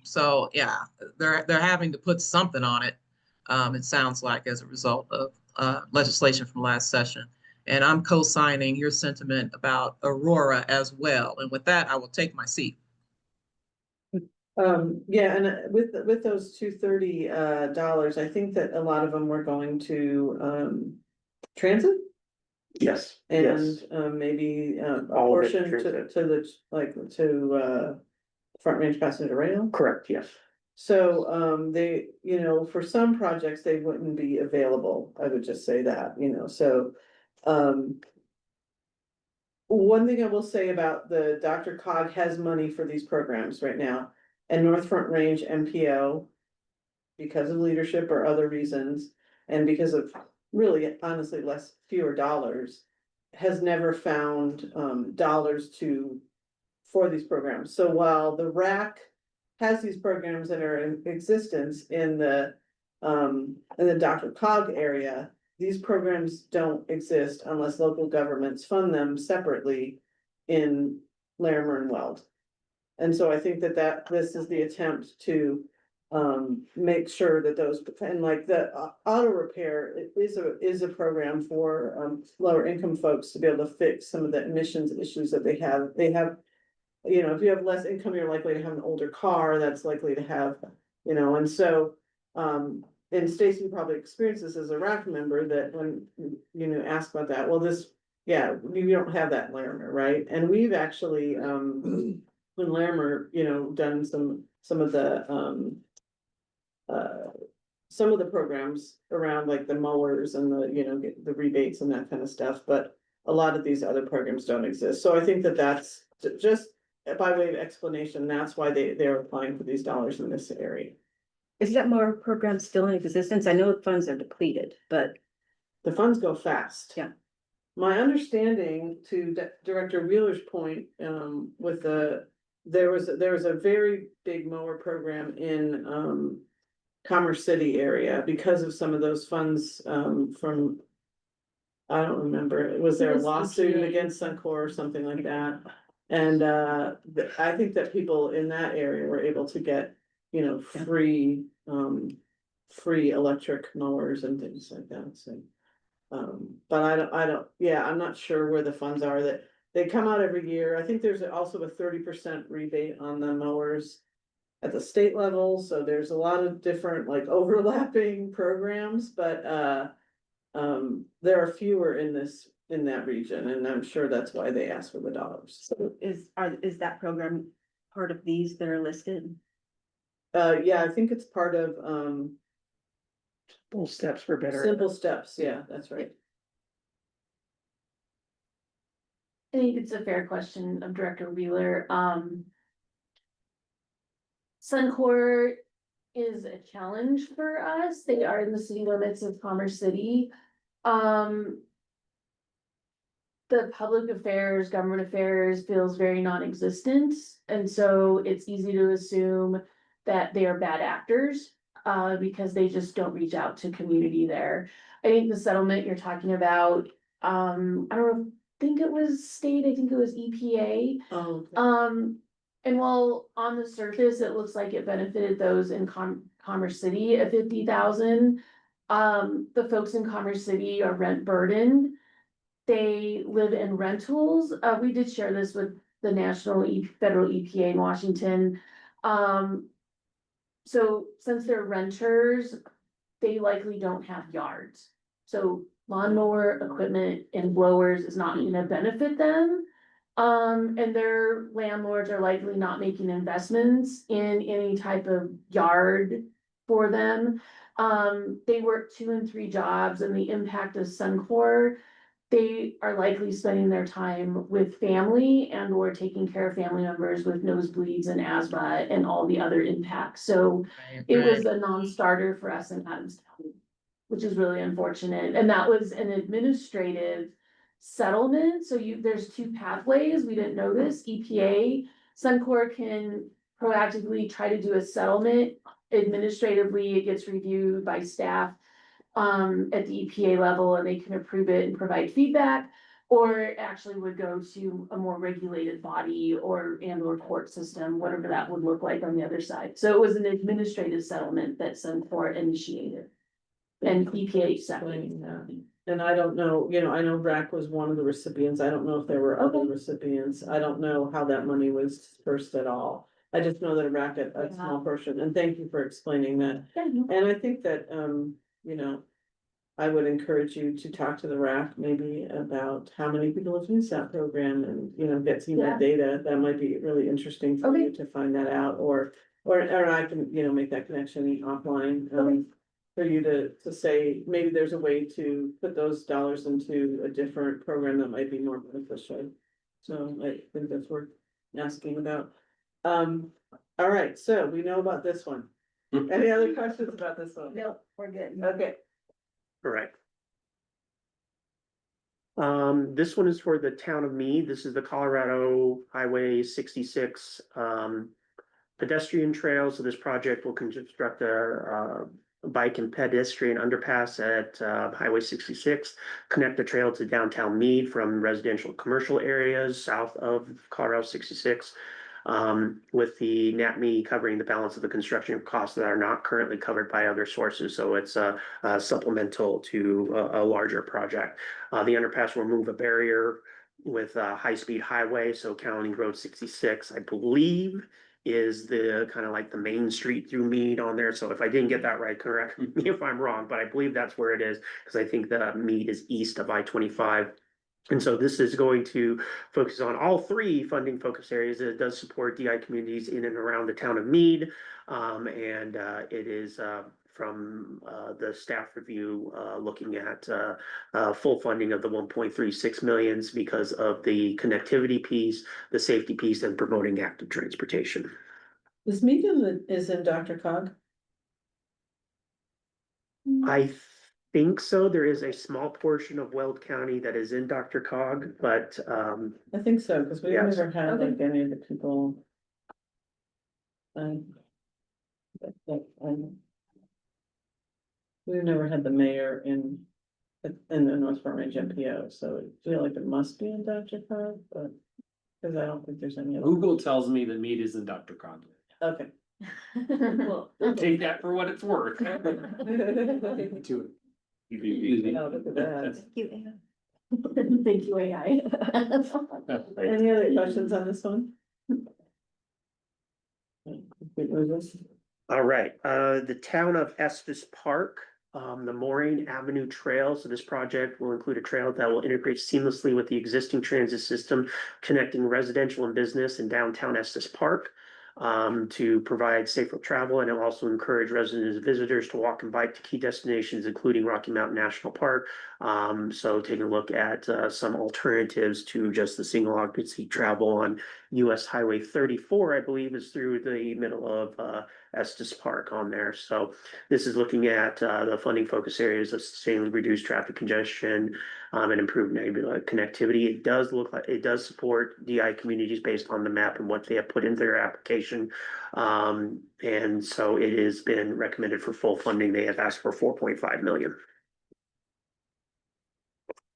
so yeah, they're having to put something on it. It sounds like as a result of legislation from last session. And I'm co-signing your sentiment about Aurora as well. And with that, I will take my seat. Yeah, and with those $230, I think that a lot of them were going to transit. Yes, And yes. Maybe a All of it portion transit. to the, like, to Front Range Passenger Rail. Correct, yes. So, they, for some projects, they wouldn't be available, I would just say that, so. One thing I will say about the Dr. Cog has money for these programs right now, and North Front Range MPO. Because of leadership or other reasons, and because of really honestly fewer dollars. Has never found dollars for these programs. So while the RAC has these programs that are in existence in the Dr. Cog area, these programs don't exist unless local governments fund them separately in Larimer and Weld. And so I think that this is the attempt to make sure that those, and like the auto repair is a program for lower income folks to be able to fix some of the emissions issues that they have. If you have less income, you're likely to have an older car that's likely to have, and so and Stacy probably experienced this as a RAC member, that when asked about that, well, we don't have that in Larimer, right? And we've actually when Larimer, done some of the programs around like the mowers and the rebates and that kind of stuff, but a lot of these other programs don't exist. So I think that's just by way of explanation, that's why they're applying for these dollars in this area. Is that more program still in existence? I know the funds are depleted, but the funds go fast. Yeah. My understanding, to Director Wheeler's point, there was a very big mower program in Commerce City area because of some of those funds from, I don't remember, was there a lawsuit against Suncor or something like that? And I think that people in that area were able to get, free electric mowers and things like that, so. But I'm not sure where the funds are, that they come out every year. I think there's also a 30% rebate on the mowers at the state level, so there's a lot of different like overlapping programs, but there are fewer in that region, and I'm sure that's why they ask for the dollars. so is that program part of these that are listed? Yeah, I think it's part of Simple steps for better. Simple Steps, yeah, that's right. I think it's a fair question of Director Wheeler. Suncor is a challenge for us. They are in the city limits of Commerce City. The public affairs, government affairs feels very non-existent, and so it's easy to assume that they are bad actors, because they just don't reach out to community there. I think the settlement you're talking about, I think it was state, I think it was EPA. Oh, okay. And while on the surface, it looks like it benefited those in Commerce City at 50,000. The folks in Commerce City are rent burdened. They live in rentals. We did share this with the federal EPA in Washington. So since they're renters, they likely don't have yards. So lawnmower equipment and blowers is not gonna benefit them. And their landlords are likely not making investments in any type of yard for them. They work 2 and 3 jobs, and the impact of Suncor, they are likely spending their time with family and or taking care of family members with nosebleeds and asthma and all the other impacts. So it was a non-starter for us in Adams County, which is really unfortunate. And that was an administrative settlement. So there's 2 pathways. We didn't know this. EPA, Suncor can proactively try to do a settlement. Administratively, it gets reviewed by staff at the EPA level, and they can approve it and provide feedback. Or it actually would go to a more regulated body or court system, whatever that would look like on the other side. So it was an administrative settlement that Suncor initiated. And EPA seconded. And I don't know, I know RAC was one of the recipients. I don't know if there were other recipients. I don't know how that money was dispersed at all. I just know that RAC got a small portion, and thank you for explaining that. And I think that, I would encourage you to talk to the RAC maybe about how many people have used that program and, get some of that data. That might be really interesting for you to find that out, or I can, make that connection offline. For you to say, maybe there's a way to put those dollars into a different program that might be more beneficial. So I think that's worth asking about. All right, so we know about this one. Any other questions about this one? No, we're good. Okay. All right. This one is for the town of Meade. This is the Colorado Highway 66 pedestrian trail. So this project will construct a bike and pedestrian underpass at Highway 66, connect the trail to downtown Meade from residential commercial areas south of Colorado 66. With the NAAPME covering the balance of the construction costs that are not currently covered by other sources. So it's supplemental to a larger project. The underpass will remove a barrier with a high-speed highway. So County Road 66, I believe, is the kind of like the main street through Meade on there. So if I didn't get that right, correct me if I'm wrong, but I believe that's where it is, because I think the Meade is east of I-25. And so this is going to focus on all 3 funding focus areas. It does support DI communities in and around the town of Meade. It is from the staff review looking at full funding of the 1.36 millions because of the connectivity piece, the safety piece, and promoting active transportation. This meeting is in Dr. Cog? I think so. There is a small portion of Weld County that is in Dr. Cog, but I think so, because we've Yes. never had like any of the people. We've never had the mayor in the North Farm Range MPO, so I feel like it must be in Dr. Cog, but. Cause I don't think there's any. other- Google tells me that Meade is in Dr. Condon. Okay. Well, Take that for what it's worth. Oh, look at that. Thank you, Anne. Thank you, AI. Any other questions on this one? all right, the town of Estes Park, the Moraine Avenue Trail. So this project will include a trail that will integrate seamlessly with the existing transit system, connecting residential and business in downtown Estes Park. To provide safer travel, and it'll also encourage residents and visitors to walk and bike to key destinations, including Rocky Mountain National Park. So taking a look at some alternatives to just the single occupancy travel on US Highway 34, I believe, is through the middle of Estes Park on there. So this is looking at the funding focus areas of sustainably reduced traffic congestion and improved neighborhood connectivity. It does look like it does support DI communities based on the map and what they have put into their application. And so it has been recommended for full funding. They have asked for 4.5 million.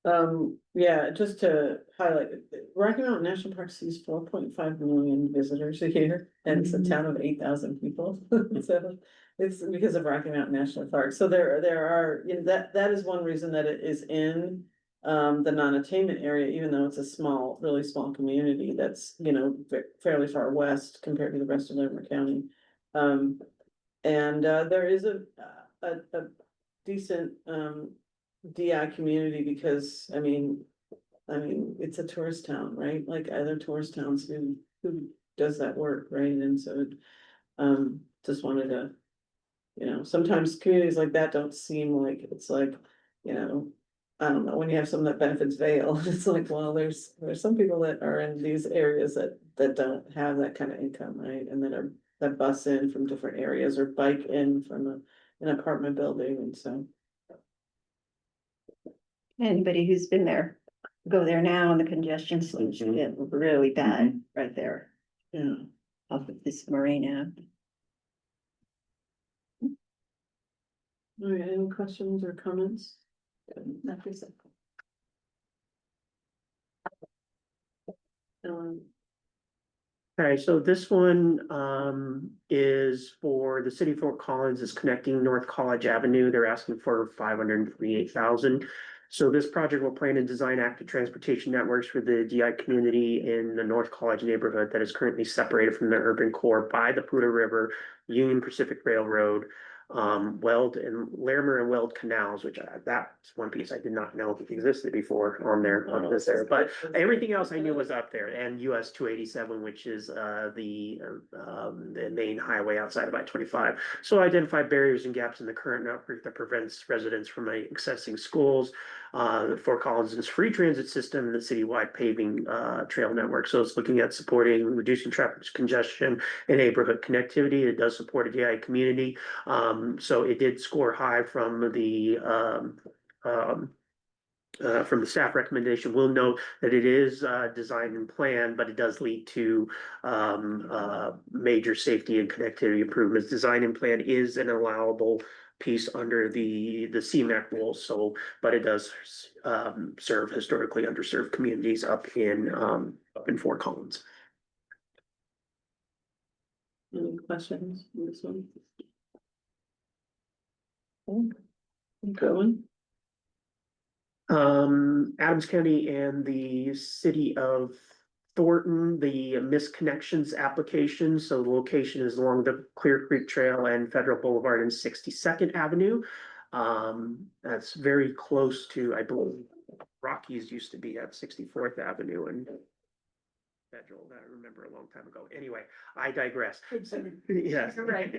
Yeah, just to highlight, Rocky Mountain National Park sees 4.5 million visitors a year, and it's a town of 8,000 people. So it's because of Rocky Mountain National Park. So there are, you know, that is one reason that it is in the non-attainment area, even though it's a small, really small community that's, you know, fairly far west compared to the rest of Larimer County. And there is a decent DI community because, I mean, it's a tourist town, right? Like other tourist towns who does that work, right? And so, just wanted to, you know, sometimes communities like that don't seem like, it's like, you know, I don't know, when you have something that benefits Vale, it's like, well, there's some people that are in these areas that don't have that kind of income, right? And that bus in from different areas or bike in from an apartment building, and so. Anybody who's been there, go there now and the congestion seems to get really bad right there Yeah. off of this marina. All right, any questions or comments? Okay, so this one is for the city of Fort Collins is connecting North College Avenue. They're asking for 548,000. So this project will plan and design active transportation networks for the DI community in the North College neighborhood that is currently separated from the urban core by the Poudre River, Union Pacific Railroad, Weld and Larimer and Weld canals, which that's one piece I did not know existed before on there, on this there, but everything else I knew was up there, and US 287, which is the main highway outside of I-25. So identify barriers and gaps in the current network that prevents residents from accessing schools, Fort Collins' free transit system, and the citywide paving trail network. So it's looking at supporting reducing traffic congestion and neighborhood connectivity. It does support a DI community. So it did score high from the staff recommendation. We'll note that it is designed and planned, but it does lead to major safety and connectivity improvements. Design and plan is an allowable piece under the CMAQ rules. So, but it does serve historically underserved communities up in Fort Collins. Any questions on this one? Going. Adams County and the city of Thornton, the misconnections application. So the location is along the Clear Creek Trail and Federal Boulevard and 62nd Avenue. That's very close to, I believe, Rockies used to be at 64th Avenue and Federal, that I remember a long time ago. Anyway, I digress. Yes. You're right.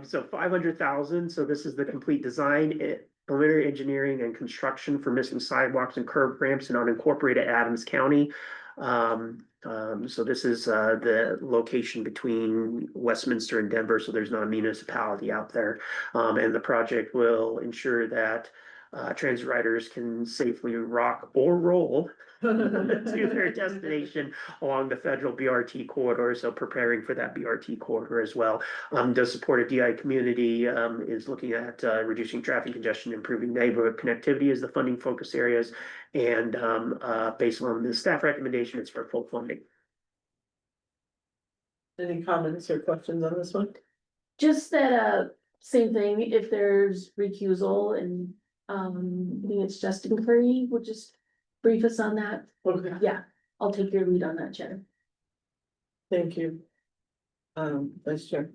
So 500,000. So this is the complete design, preliminary engineering and construction for missing sidewalks and curb ramps in unincorporated Adams County. So this is the location between Westminster and Denver. So there's not a municipality out there. And the project will ensure that transit riders can safely rock or roll to their destination along the federal BRT corridor. So preparing for that BRT corridor as well. Does support a DI community, is looking at reducing traffic congestion, improving neighborhood connectivity as the funding focus areas. And based on the staff recommendation, it's for full funding. Any comments or questions on this one? Just that, same thing, if there's recusal and, I think it's Justin Curry, would just brief us on that. Okay. Yeah, I'll take your lead on that, Chair. Thank you. Vice Chair.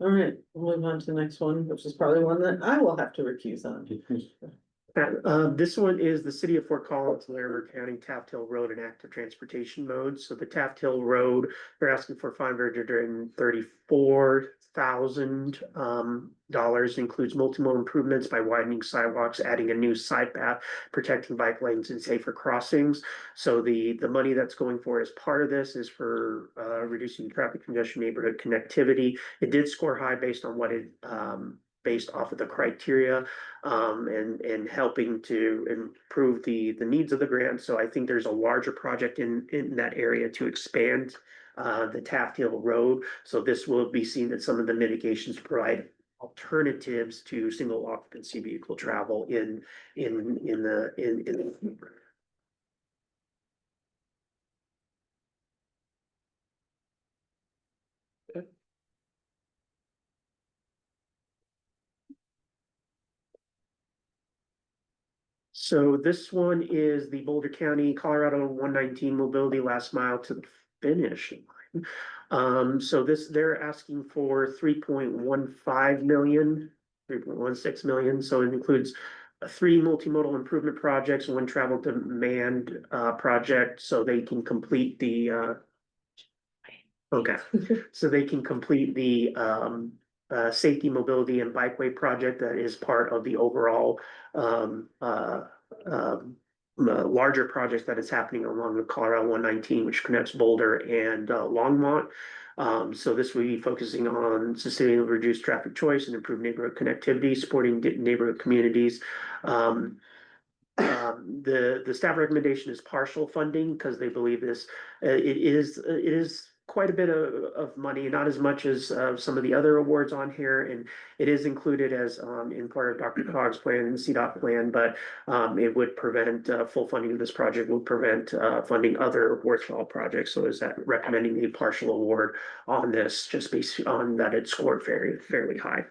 All right, we'll move on to the next one, which is probably one that I will have to recuse on. This one is the city of Fort Collins, Larimer County, Taft Hill Road in active transportation mode. So the Taft Hill Road, they're asking for $534,000, includes multiple improvements by widening sidewalks, adding a new side path, protecting bike lanes and safer crossings. So the money that's going for as part of this is for reducing traffic congestion, neighborhood connectivity. It did score high based on what it based off of the criteria, and helping to improve the needs of the grant. So I think there's a larger project in that area to expand the Taft Hill Road. So this will be seen that some of the mitigations provide alternatives to single occupancy vehicle travel in the. So this one is the Boulder County, Colorado 119 mobility last mile to the finish line. So they're asking for 3.15 million, 3.16 million. So it includes three multimodal improvement projects, one travel demand project, so they can complete the okay, so they can complete the safety, mobility, and bikeway project that is part of the overall larger project that is happening along the Colorado 119, which connects Boulder and Longmont. So this will be focusing on sustaining reduced traffic choice and improve neighborhood connectivity, supporting neighborhood communities. The staff recommendation is partial funding because they believe this, it is quite a bit of money, not as much as some of the other awards on here, and it is included as in part of Dr. Cog's plan and CDOT plan, but it would prevent full funding of this project, would prevent funding other worthwhile projects. So is that recommending a partial award on this, just based on that it scored fairly high.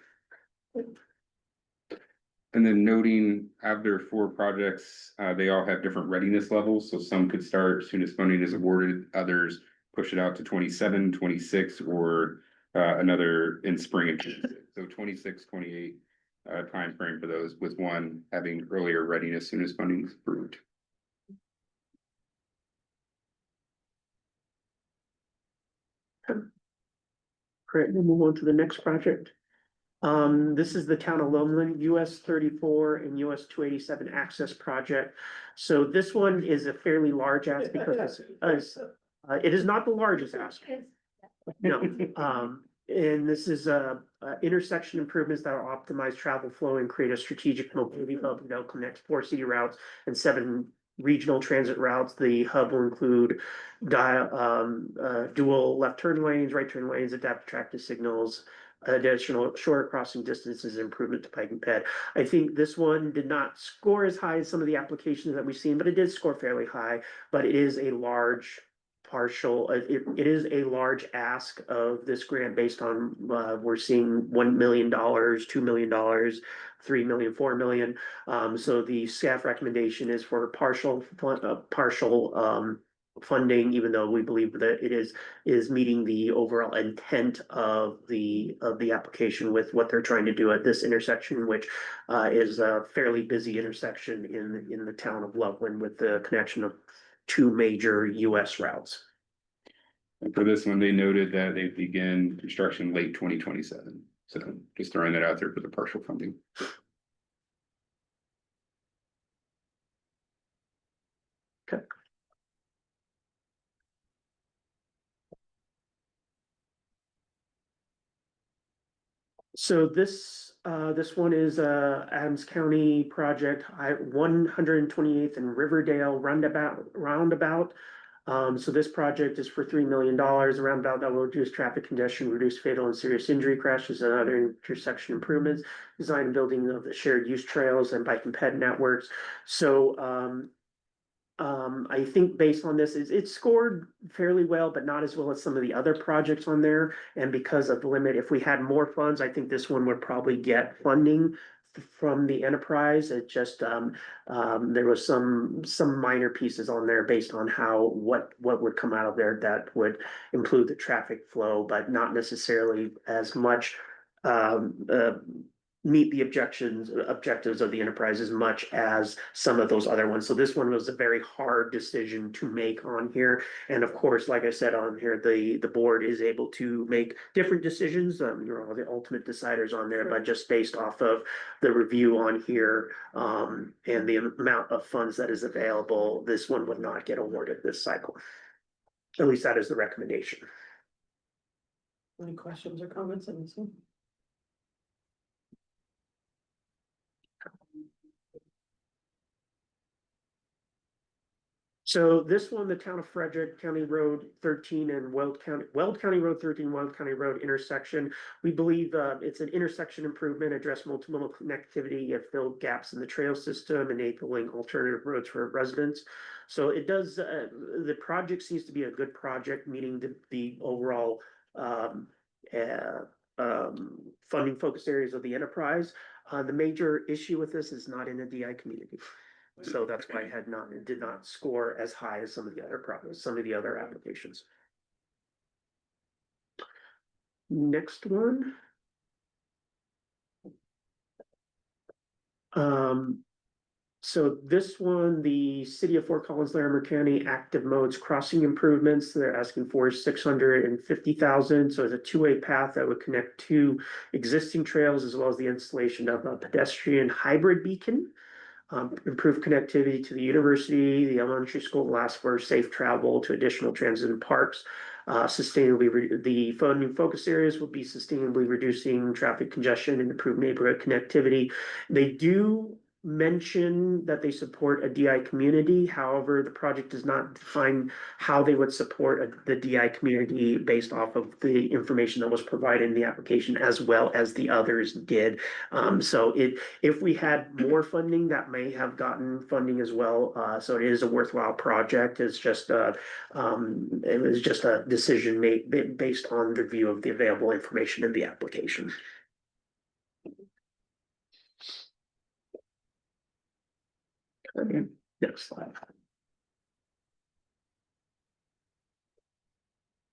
And then noting after four projects, they all have different readiness levels. So some could start as soon as funding is awarded, others push it out to 27, 26, or another in spring of 26. So 26, 28 timeframe for those, with one having earlier readiness as soon as funding is approved. Great, we'll move on to the next project. This is the town of Loveland, US 34 and US 287 access project. So this one is a fairly large ask because it is not the largest ask. No, and this is intersection improvements that will optimize travel flow and create a strategic mobility hub that connects 4 city routes and 7 regional transit routes. The hub will include dual left turn lanes, right turn lanes, adaptive traffic signals, additional shorter crossing distances, improvement to Pike and Ped. I think this one did not score as high as some of the applications that we've seen, but it did score fairly high. But it is a large partial, it is a large ask of this grant based on we're seeing $1 million, $2 million, $3 million, $4 million. So the staff recommendation is for partial funding, even though we believe that it is meeting the overall intent of the application with what they're trying to do at this intersection, which is a fairly busy intersection in the town of Loveland with the connection of 2 major US routes. And for this one, they noted that they begin construction late 2027. So just throwing that out there for the partial funding. Okay. So this one is Adams County project, 128th and Riverdale roundabout. So this project is for $3 million, a roundabout that will reduce traffic congestion, reduce fatal and serious injury crashes and other intersection improvements, design and building of the shared use trails and bike and ped networks. So I think based on this, it scored fairly well, but not as well as some of the other projects on there. And because of the limit, if we had more funds, I think this one would probably get funding from the enterprise. It just there was some minor pieces on there based on what would come out of there that would improve the traffic flow, but not necessarily as much meet the objectives of the enterprise as much as some of those other ones. So this one was a very hard decision to make on here. And of course, like I said on here, the board is able to make different decisions. You're all the ultimate deciders on there, but just based off of the review on here and the amount of funds that is available, this one would not get awarded this cycle. At least that is the recommendation. Any questions or comments on this one? So this one, the town of Frederick, County Road 13 and Weld County Road 13, Weld County Road intersection. We believe it's an intersection improvement, address multimodal connectivity and fill gaps in the trail system, enabling alternative roads for residents. So it does, the project seems to be a good project, meeting the overall funding focus areas of the enterprise. The major issue with this is not in the DI community. So that's why it did not score as high as some of the other applications. Next one. So this one, the city of Fort Collins, Larimer County active modes crossing improvements, they're asking for 650,000. So it's a two-way path that would connect two existing trails as well as the installation of a pedestrian hybrid beacon. Improve connectivity to the university, the elementary school will ask for safe travel to additional transit and parks. The funding focus areas will be sustainably reducing traffic congestion and improve neighborhood connectivity. They do mention that they support a DI community. However, the project does not define how they would support the DI community based off of the information that was provided in the application as well as the others did. So if we had more funding, that may have gotten funding as well. So it is a worthwhile project. It's just it was just a decision made based on review of the available information in the application. Okay, next slide.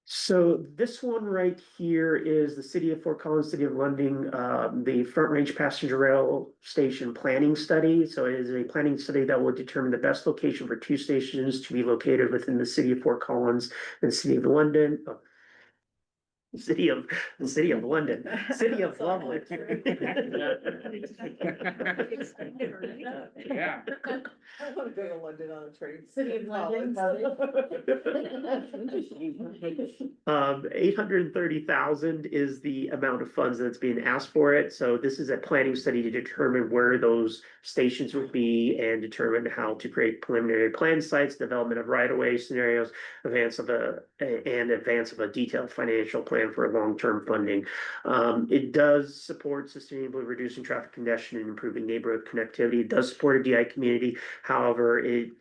So this one right here is the city of Fort Collins, city of London, the Front Range Passenger Rail Station planning study. So it is a planning study that will determine the best location for two stations to be located within the city of Fort Collins and city of London. City of London, city of Loveland. Yeah. I wanna go to London on a train. City of London. 830,000 is the amount of funds that's being asked for it. So this is a planning study to determine where those stations would be and determine how to create preliminary plan sites, development of right-of-way scenarios, advance of a detailed financial plan for long-term funding. It does support sustainably reducing traffic congestion and improving neighborhood connectivity. It does support a DI community. However, it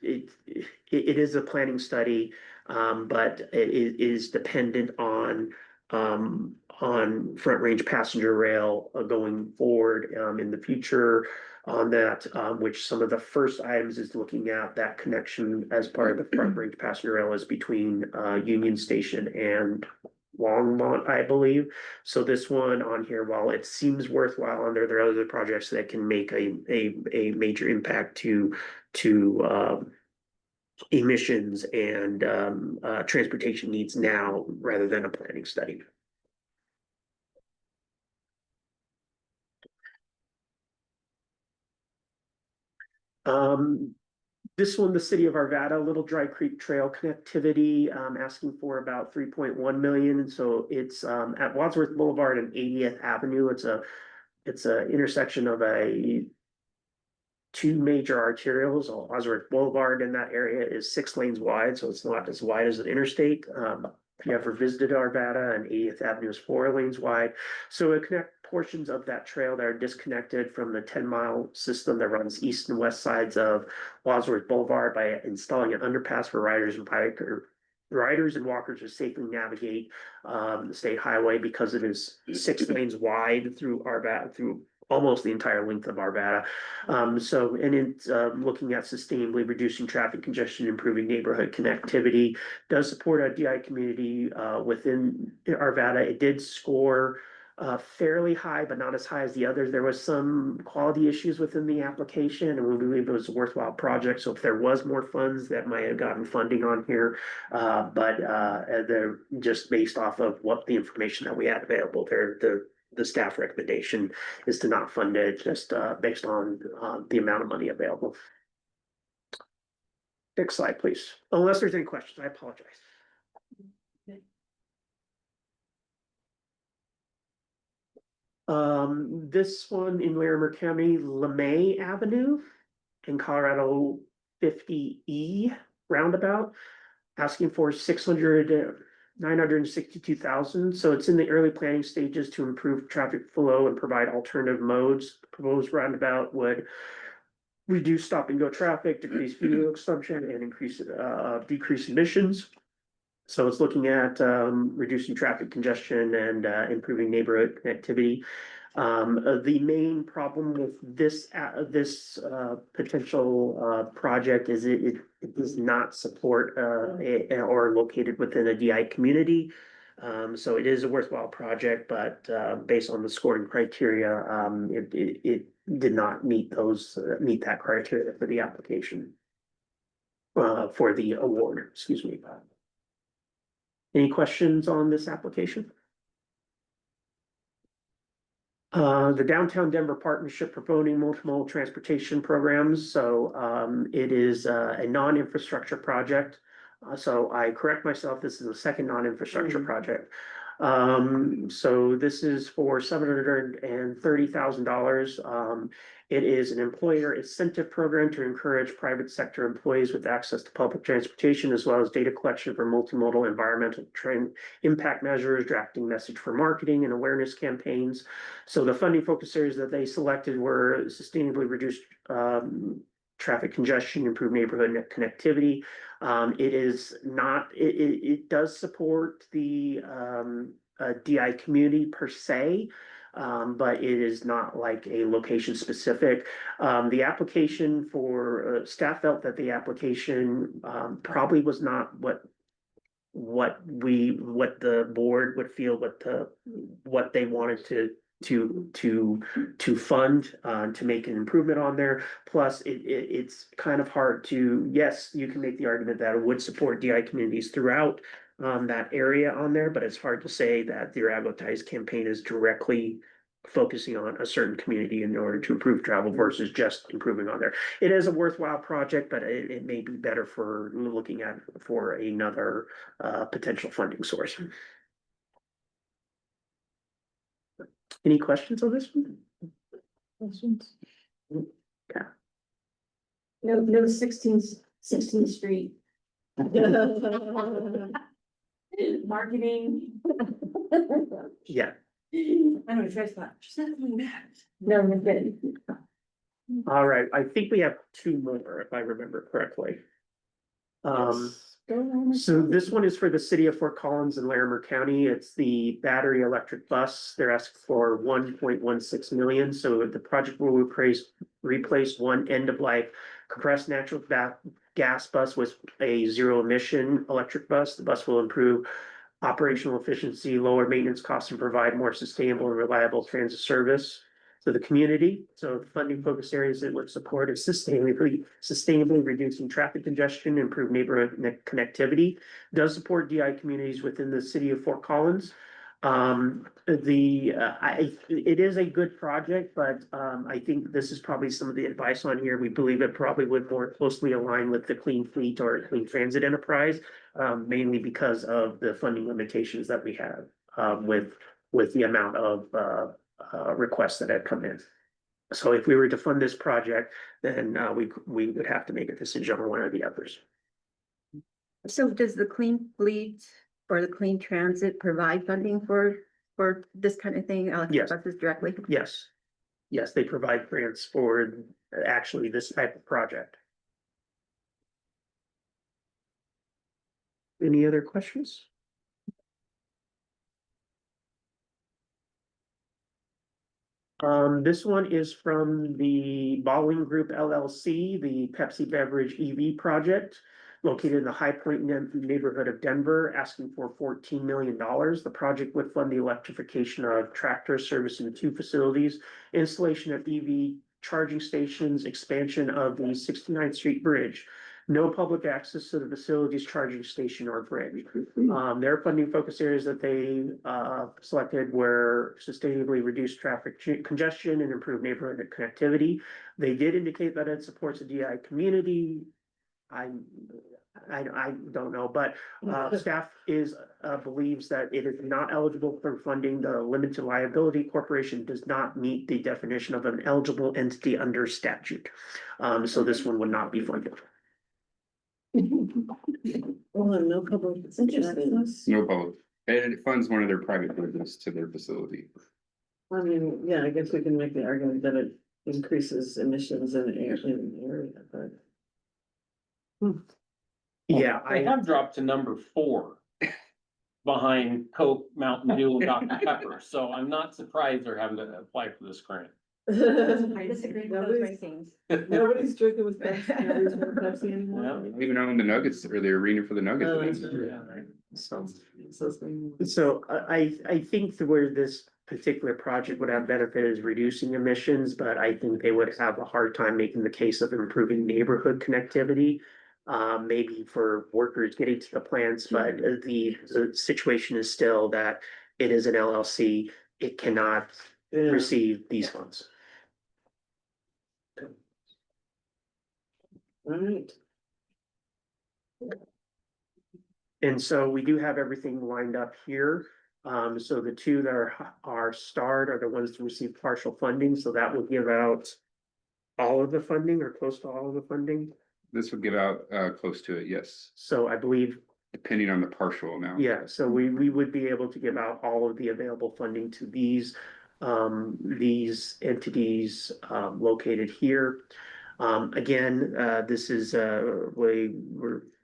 is a planning study, but it is dependent on Front Range Passenger Rail going forward in the future on that, which some of the first items is looking at that connection as part of the Front Range Passenger Rail is between Union Station and Longmont, I believe. So this one on here, while it seems worthwhile under there are other projects that can make a major impact to emissions and transportation needs now rather than a planning study. This one, the city of Arvada, Little Dry Creek Trail connectivity, asking for about 3.1 million. And so it's at Wadsworth Boulevard and 80th Avenue. It's a intersection of two major arterials. Wadsworth Boulevard in that area is 6 lanes wide, so it's not as wide as an interstate. If you ever visited Arvada, and 80th Avenue is 4 lanes wide. So it connect portions of that trail that are disconnected from the 10-mile system that runs east and west sides of Wadsworth Boulevard by installing an underpass for riders and walkers to safely navigate the state highway because it is 6 lanes wide through Arvada, through almost the entire length of Arvada. And it's looking at sustainably reducing traffic congestion, improving neighborhood connectivity, does support a DI community within Arvada. It did score fairly high, but not as high as the others. There was some quality issues within the application, and we believe it was a worthwhile project. So if there was more funds, that might have gotten funding on here. But they're just based off of what the information that we had available there. The staff recommendation is to not fund it just based on the amount of money available. Next slide, please. Unless there's any questions, I apologize. This one in Larimer County, LeMay Avenue in Colorado 50E. roundabout, asking for 962,000. So it's in the early planning stages to improve traffic flow and provide alternative modes. Proposed roundabout would reduce stop and go traffic, decrease fuel consumption, and decrease emissions. So it's looking at reducing traffic congestion and improving neighborhood connectivity. The main problem with this potential project is it does not support or located within a DI community. So it is a worthwhile project, but based on the scoring criteria, it did not meet that criteria for the application. For the award, excuse me. Any questions on this application? The Downtown Denver Partnership promoting multimodal transportation programs. So it is a non-infrastructure project. So I correct myself, this is the second non-infrastructure project. So this is for $730,000. It is an employer incentive program to encourage private sector employees with access to public transportation, as well as data collection for multimodal environmental impact measures, drafting message for marketing and awareness campaigns. So the funding focus areas that they selected were sustainably reduced traffic congestion, improve neighborhood connectivity. It does support the DI community per se, but it is not like a location specific. The application for staff felt that the application probably was not what the board would feel, what they wanted to fund to make an improvement on there. Plus, it's kind of hard to, yes, you can make the argument that it would support DI communities throughout that area on there, but it's hard to say that their advertised campaign is directly focusing on a certain community in order to improve travel versus just improving on there. It is a worthwhile project, but it may be better for looking at for another potential funding source. Any questions on this one? Questions? Yeah. No 16th Street. Marketing. Yeah. I'm gonna try that. She's not coming back. No, we're good. All right. I think we have two more, if I remember correctly. So this one is for the city of Fort Collins and Larimer County. It's the battery electric bus. They're asking for 1.16 million. So the project will replace one end of life compressed natural gas bus with a zero emission electric bus. The bus will improve operational efficiency, lower maintenance costs, and provide more sustainable and reliable transit service to the community. So the funding focus areas that would support is sustainably reducing traffic congestion, improve neighborhood connectivity, does support DI communities within the city of Fort Collins. It is a good project, but I think this is probably some of the advice on here. We believe it probably would more closely align with the Clean Fleet or Clean Transit Enterprise, mainly because of the funding limitations that we have with the amount of requests that have come in. So if we were to fund this project, then we would have to make a decision on one or the others. So does the Clean Fleet or the Clean Transit provide funding for this kind of thing? Yes. Buses directly? Yes. Yes, they provide grants for actually this type of project. Any other questions? This one is from the Bowling Group LLC, the Pepsi Beverage EV project located in the High Point neighborhood of Denver, asking for $14 million. The project would fund the electrification of tractors servicing 2 facilities, installation of EV charging stations, expansion of the 69th Street Bridge. No public access to the facility's charging station or bridge. Their funding focus areas that they selected were sustainably reduced traffic congestion and improve neighborhood connectivity. They did indicate that it supports the DI community. I don't know, but staff believes that it is not eligible for funding. The limited liability corporation does not meet the definition of an eligible entity under statute. So this one would not be funded. Well, no public. It's interesting. No public, and it funds one of their private business to their facility. I mean, yeah, I guess we can make the argument that it increases emissions in the area, but. Yeah, I have dropped to number 4. Behind Coke, Mountain Dew, and Dr. Pepper, so I'm not surprised they're having to apply for this grant. I disagree with those Nobody's- rankings. Nobody's drinking with Pepsi, nobody's drinking Pepsi anymore. Yeah. Even on the Nuggets or the arena for the Nuggets. Oh, events. that's right. So, so I think that where this particular project would have benefit is reducing emissions, but I think they would have a hard time making the case of improving neighborhood connectivity. Maybe for workers getting to the plants, but the situation is still that it is an LLC. It cannot Yeah. receive these funds. Right. And so we do have everything lined up here. So the two that are starred are the ones to receive partial funding, so that will give out all of the funding or close to all of the funding. This would give out close to it, yes, So I believe, depending on the partial amount. yeah, so we would be able to give out all of the available funding to these entities located here. Again, this is we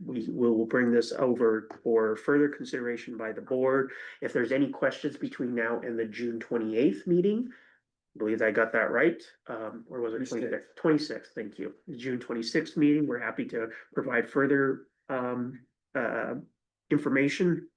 will bring this over for further consideration by the board. If there's any questions between now and the June 28th meeting, I believe I got that right, or was it 26th? 26th, thank you. The June 26th meeting, we're happy to provide further information.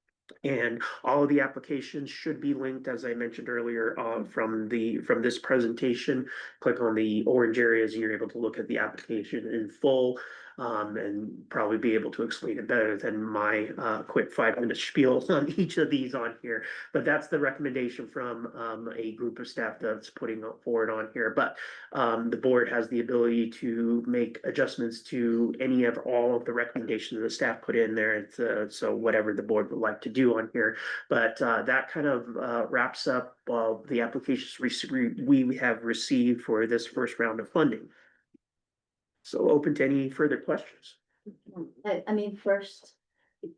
And all of the applications should be linked, as I mentioned earlier, from this presentation. Click on the orange areas and you're able to look at the application in full. And probably be able to explain it better than my quick 5-minute spiel on each of these on here. But that's the recommendation from a group of staff that's putting forward on here. But the board has the ability to make adjustments to any of all of the recommendations the staff put in there. It's, so whatever the board would like to do on here. But that kind of wraps up the applications we have received for this first round of funding. So open to any further questions. I mean, first,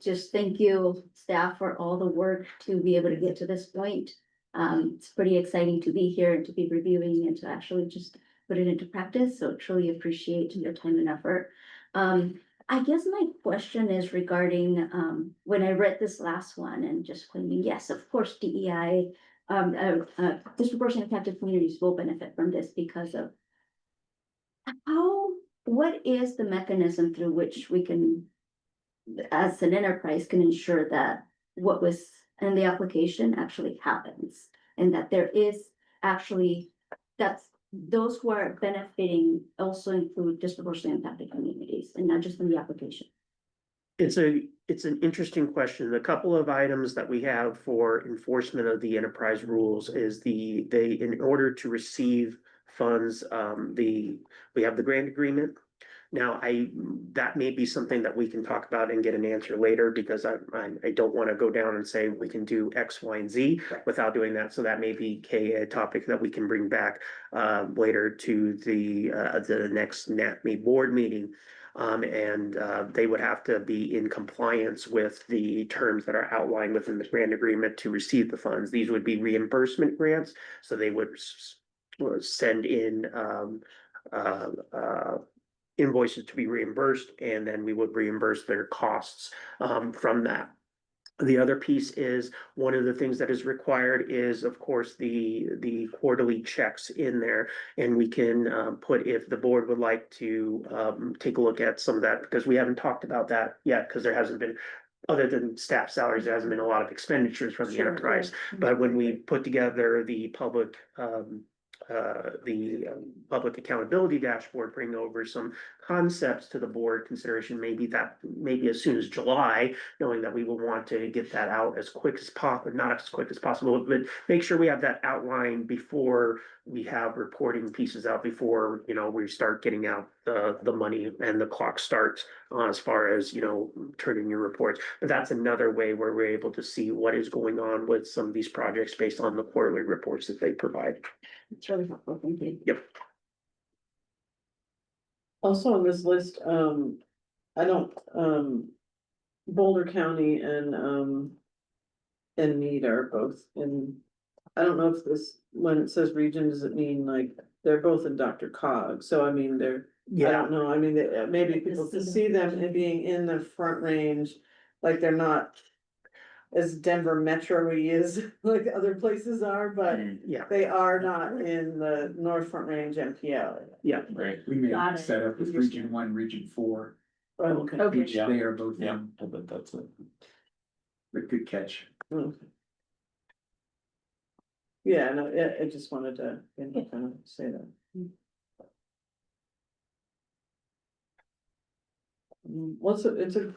just thank you, staff, for all the work to be able to get to this point. It's pretty exciting to be here and to be reviewing and to actually just put it into practice, so truly appreciate your time and effort. I guess my question is regarding, when I read this last one and just claiming, yes, of course, DEI, disproportionately impacted communities will benefit from this because of what is the mechanism through which we can, as an enterprise, can ensure that what was in the application actually happens? And that there is actually, that's those who are benefiting also include disproportionately impacted communities and not just in the application. It's an interesting question. A couple of items that we have for enforcement of the enterprise rules is in order to receive funds, we have the grant agreement. Now, that may be something that we can talk about and get an answer later, because I don't want to go down and say we can do X, Y, and Z without doing that. So that may be a topic that we can bring back later to the next NAAPME board meeting. And they would have to be in compliance with the terms that are outlined within the grant agreement to receive the funds. These would be reimbursement grants, so they would send in invoices to be reimbursed, and then we would reimburse their costs from that. The other piece is, one of the things that is required is, of course, the quarterly checks in there. And we can put, if the board would like to take a look at some of that, because we haven't talked about that yet, because there hasn't been, other than staff salaries, there hasn't been a lot of expenditures from the enterprise. But when we put together the public accountability dashboard, bring over some concepts to the board consideration, maybe as soon as July, knowing that we will want to get that out as quick as possible, not as quick as possible, but make sure we have that outlined before we have reporting pieces out, before, we start getting out the money and the clock starts as far as, turning your reports. But that's another way where we're able to see what is going on with some of these projects based on the quarterly reports that they provide. It's really helpful, thank you. Yep. Also on this list, I don't, Boulder County and Meade are both in, I don't know if this, when it says region, does it mean like, they're both in Dr. Cog, so I mean, I Yeah, don't know, I mean, maybe people to see them and being in the Front Range, like they're not as Denver metro-y as like other places are, but yeah, they are not in the North Front Range MPL. yeah. Right. We may Got it. set up with Region 1, Region 4, Oh, okay. Okay. which they are both Yeah, in, but that's it. but good catch. Okay. Yeah, no, I just wanted to, kind of say that. Well, it's a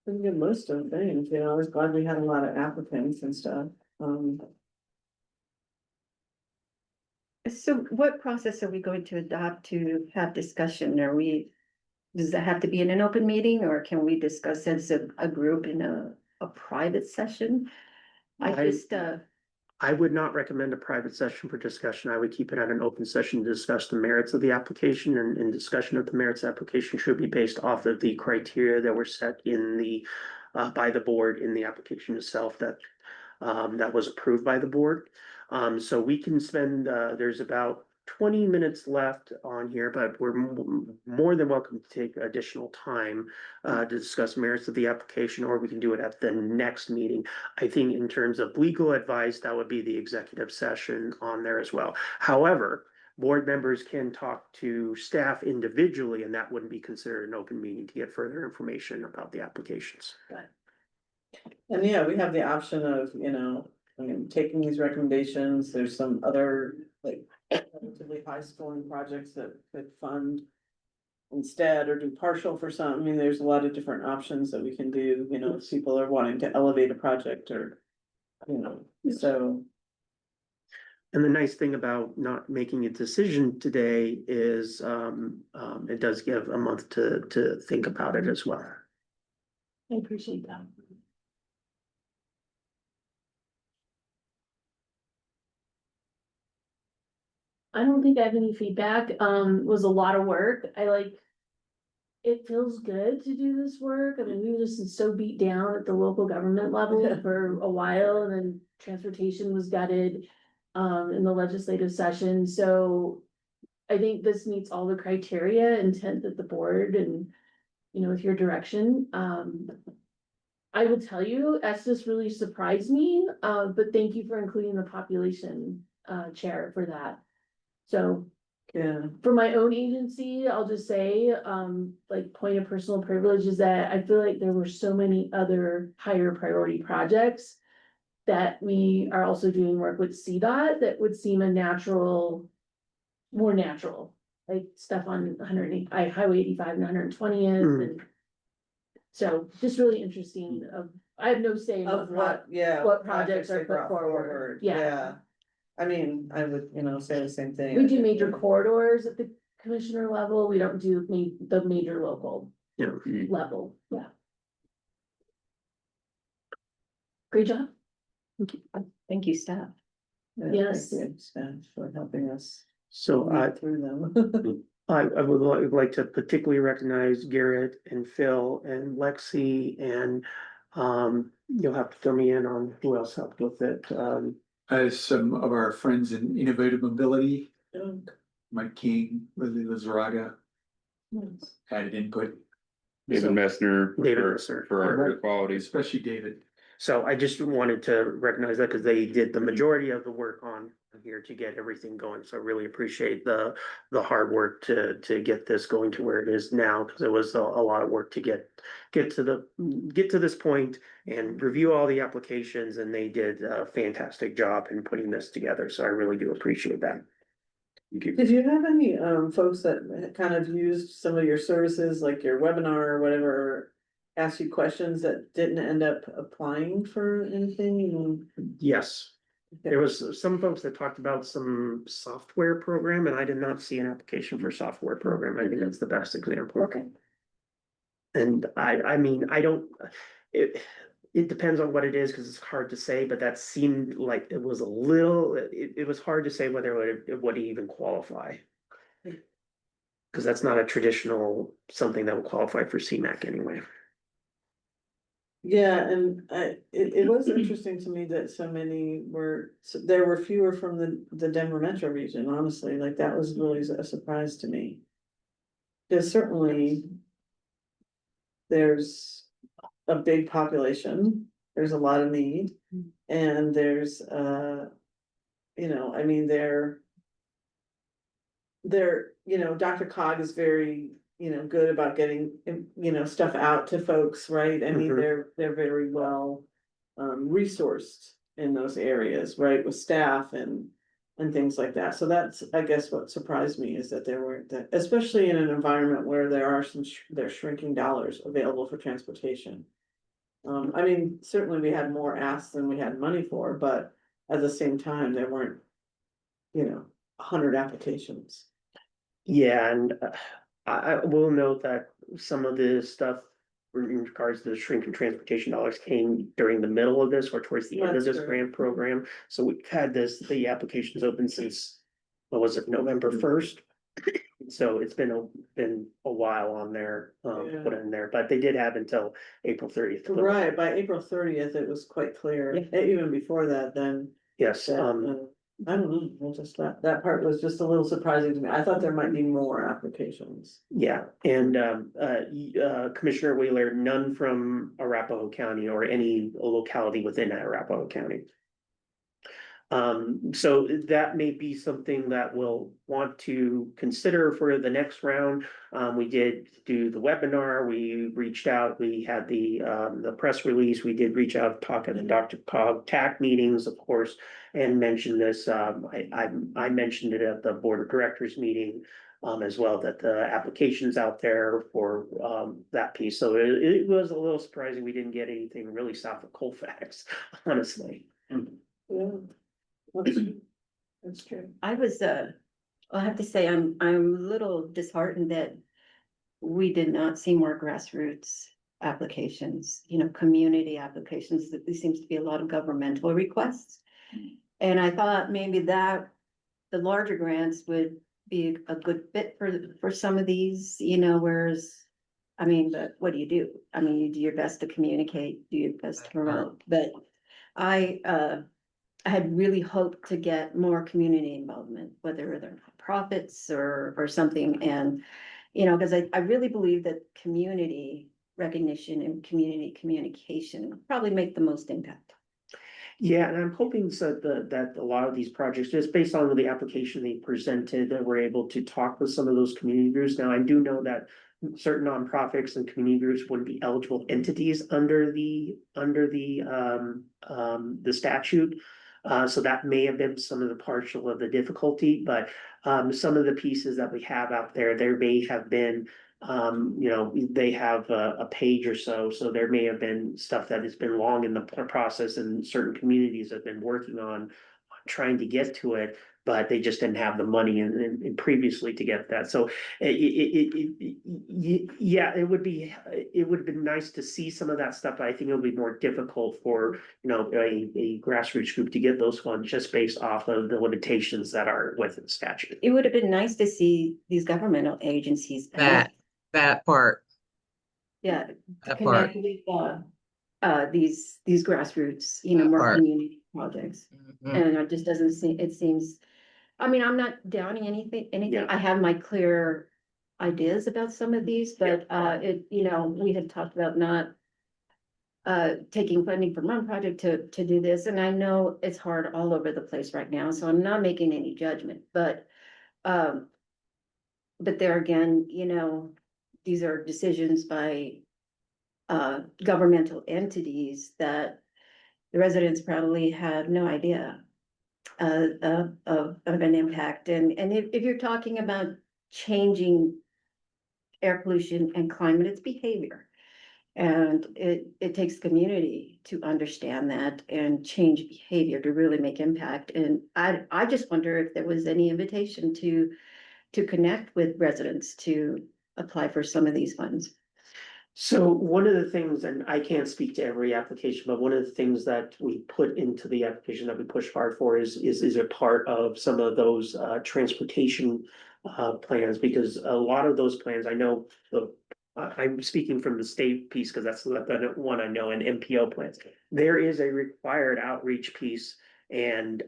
pretty good list of things, you know, I was glad we had a lot of applicants and stuff. So what process are we going to adopt to have discussion? Does that have to be in an open meeting or can we discuss as a group in a private session? I would not recommend a private session for discussion. I would keep it at an open session to discuss the merits of the application, and discussion of the merits application should be based off of the criteria that were set in the by the board in the application itself that was approved by the board. So we can spend, there's about 20 minutes left on here, but we're more than welcome to take additional time to discuss merits of the application, or we can do it at the next meeting. I think in terms of legal advice, that would be the executive session on there as well. However, board members can talk to staff individually, and that wouldn't be considered an open meeting to get further information about the applications. And yeah, we have the option of, you know, I mean, taking these recommendations, there's some other like relatively high scoring projects that could fund instead or do partial for some. I mean, there's a lot of different options that we can do, you know, if people are wanting to elevate a project or, you know, so. And the nice thing about not making a decision today is it does give a month to think about it as well. I appreciate that. I don't think I have any feedback. Was a lot of work. It feels good to do this work. I mean, we were just so beat down at the local government level for a while, and then transportation was gutted in the legislative session. So I think this meets all the criteria intent that the board and, you know, with your direction. I would tell you, Estes really surprised me, but thank you for including the population chair for that. So Yeah, for my own agency, I'll just say, like point of personal privilege is that I feel like there were so many other higher priority projects that we are also doing work with CDOT that would seem more natural, like stuff on Highway 85 and 120th and so just really interesting I have no say in of what projects are they put brought forward. Yeah. I mean, I would, you know, say the same thing. We do major corridors at the commissioner level. We don't do the major local Yeah. level. Yeah. Great job. Thank you, staff. Yeah, Yes. thank you, staff, for helping us So read through them. I would like to particularly recognize Garrett and Phil and Lexi and you'll have to fill me in on who else helped with it. Some of our friends in Innovative Mobility, Mike King, Lily Lizaraga, added input, David Messner. David for- Messner. For our air quality. especially David. So I just wanted to recognize that because they did the majority of the work on here to get everything going. So I really appreciate the hard work to get this going to where it is now, because it was a lot of work to get to this point and review all the applications, and they did a fantastic job in putting this together. So I really do appreciate that. Thank you. Did you have any folks that kind of used some of your services, like your webinar or whatever, ask you questions that didn't end up applying for anything? Yes. There was some folks that talked about some software program, and I did not see an application for software program. I think that's the best example. Okay. And I mean, it depends on what it is, because it's hard to say, but that seemed like it was it was hard to say whether it would even qualify. Cause that's not a traditional, something that will qualify for CMAQ anyway. Yeah, and it was interesting to me that so many were, there were fewer from the Denver metro region, honestly, like that was really a surprise to me. Because certainly there's a big population, there's a lot of need, and there's you know, I mean, Dr. Cog is very, good about getting, stuff out to folks, right? I mean, Mhm. they're very well resourced in those areas, right, with staff and things like that. So that's, I guess, what surprised me is that there weren't that, especially in an environment where there are there's shrinking dollars available for transportation. I mean, certainly we had more asks than we had money for, but at the same time, there weren't, 100 applications. Yeah, and I will note that some of the stuff in regards to the shrinking transportation dollars came during the middle of this or towards the end of That's this true. grant program. So we've had the applications open since, what was it, November 1st? So it's been a while on there, Yeah. put in there, but they did have until April 30th. Right, by April 30th, it was quite clear, even before that, then. Yes, that, I don't know, well, just that part was just a little surprising to me. I thought there might be more applications. yeah, and Commissioner Wheeler, none from Arapahoe County or any locality within Arapahoe County. So that may be something that we'll want to consider for the next round. We did do the webinar, we reached out, we had the press release, we did reach out, talk at the Dr. Cog TAC meetings, of course, and mentioned this, I mentioned it at the board of directors meeting. As well, that the applications out there for that piece, so it was a little surprising we didn't get anything really south of Colfax, honestly. Yeah. That's true. I was, I have to say, I'm a little disheartened that we did not see more grassroots applications, community applications. There seems to be a lot of governmental requests. And I thought maybe that the larger grants would be a good fit for some of these, whereas, I mean, but what do you do? I mean, you do your best to communicate, do your best to promote, but I had really hoped to get more community involvement, whether they're nonprofits or something, and, because I really believe that community recognition and community communication probably make the most impact. Yeah, and I'm hoping so that a lot of these projects, just based on the application they presented, that we're able to talk with some of those community groups. Now, I do know that certain nonprofits and community groups wouldn't be eligible entities under the statute. So that may have been some of the partial of the difficulty, but some of the pieces that we have out there, there may have been they have a page or so there may have been stuff that has been long in the process and certain communities have been working on trying to get to it, but they just didn't have the money and previously to get that. So yeah, it would have been nice to see some of that stuff, but I think it'll be more difficult for, a grassroots group to get those funds just based off of the limitations that are within statute. It would have been nice to see these governmental agencies. That part. Yeah, to That part. connect with these grassroots, That more part. community projects. Mhm. And it just doesn't seem, it seems, I mean, I'm not downing anything, Yeah. I have my clear ideas about some of these, but we had talked about not taking funding from one project to do this, and I know it's hard all over the place right now, so I'm not making any judgment, but there again, these are decisions by governmental entities that the residents probably have no idea of an impact. And if you're talking about changing air pollution and climate, it's behavior. And it takes community to understand that and change behavior to really make impact. And I just wonder if there was any invitation to connect with residents to apply for some of these funds. So one of the things, and I can't speak to every application, but one of the things that we put into the application that we push hard for is a part of some of those transportation plans, because a lot of those plans, I know I'm speaking from the state piece because that's the one I know, and MPO plans. There is a required outreach piece. And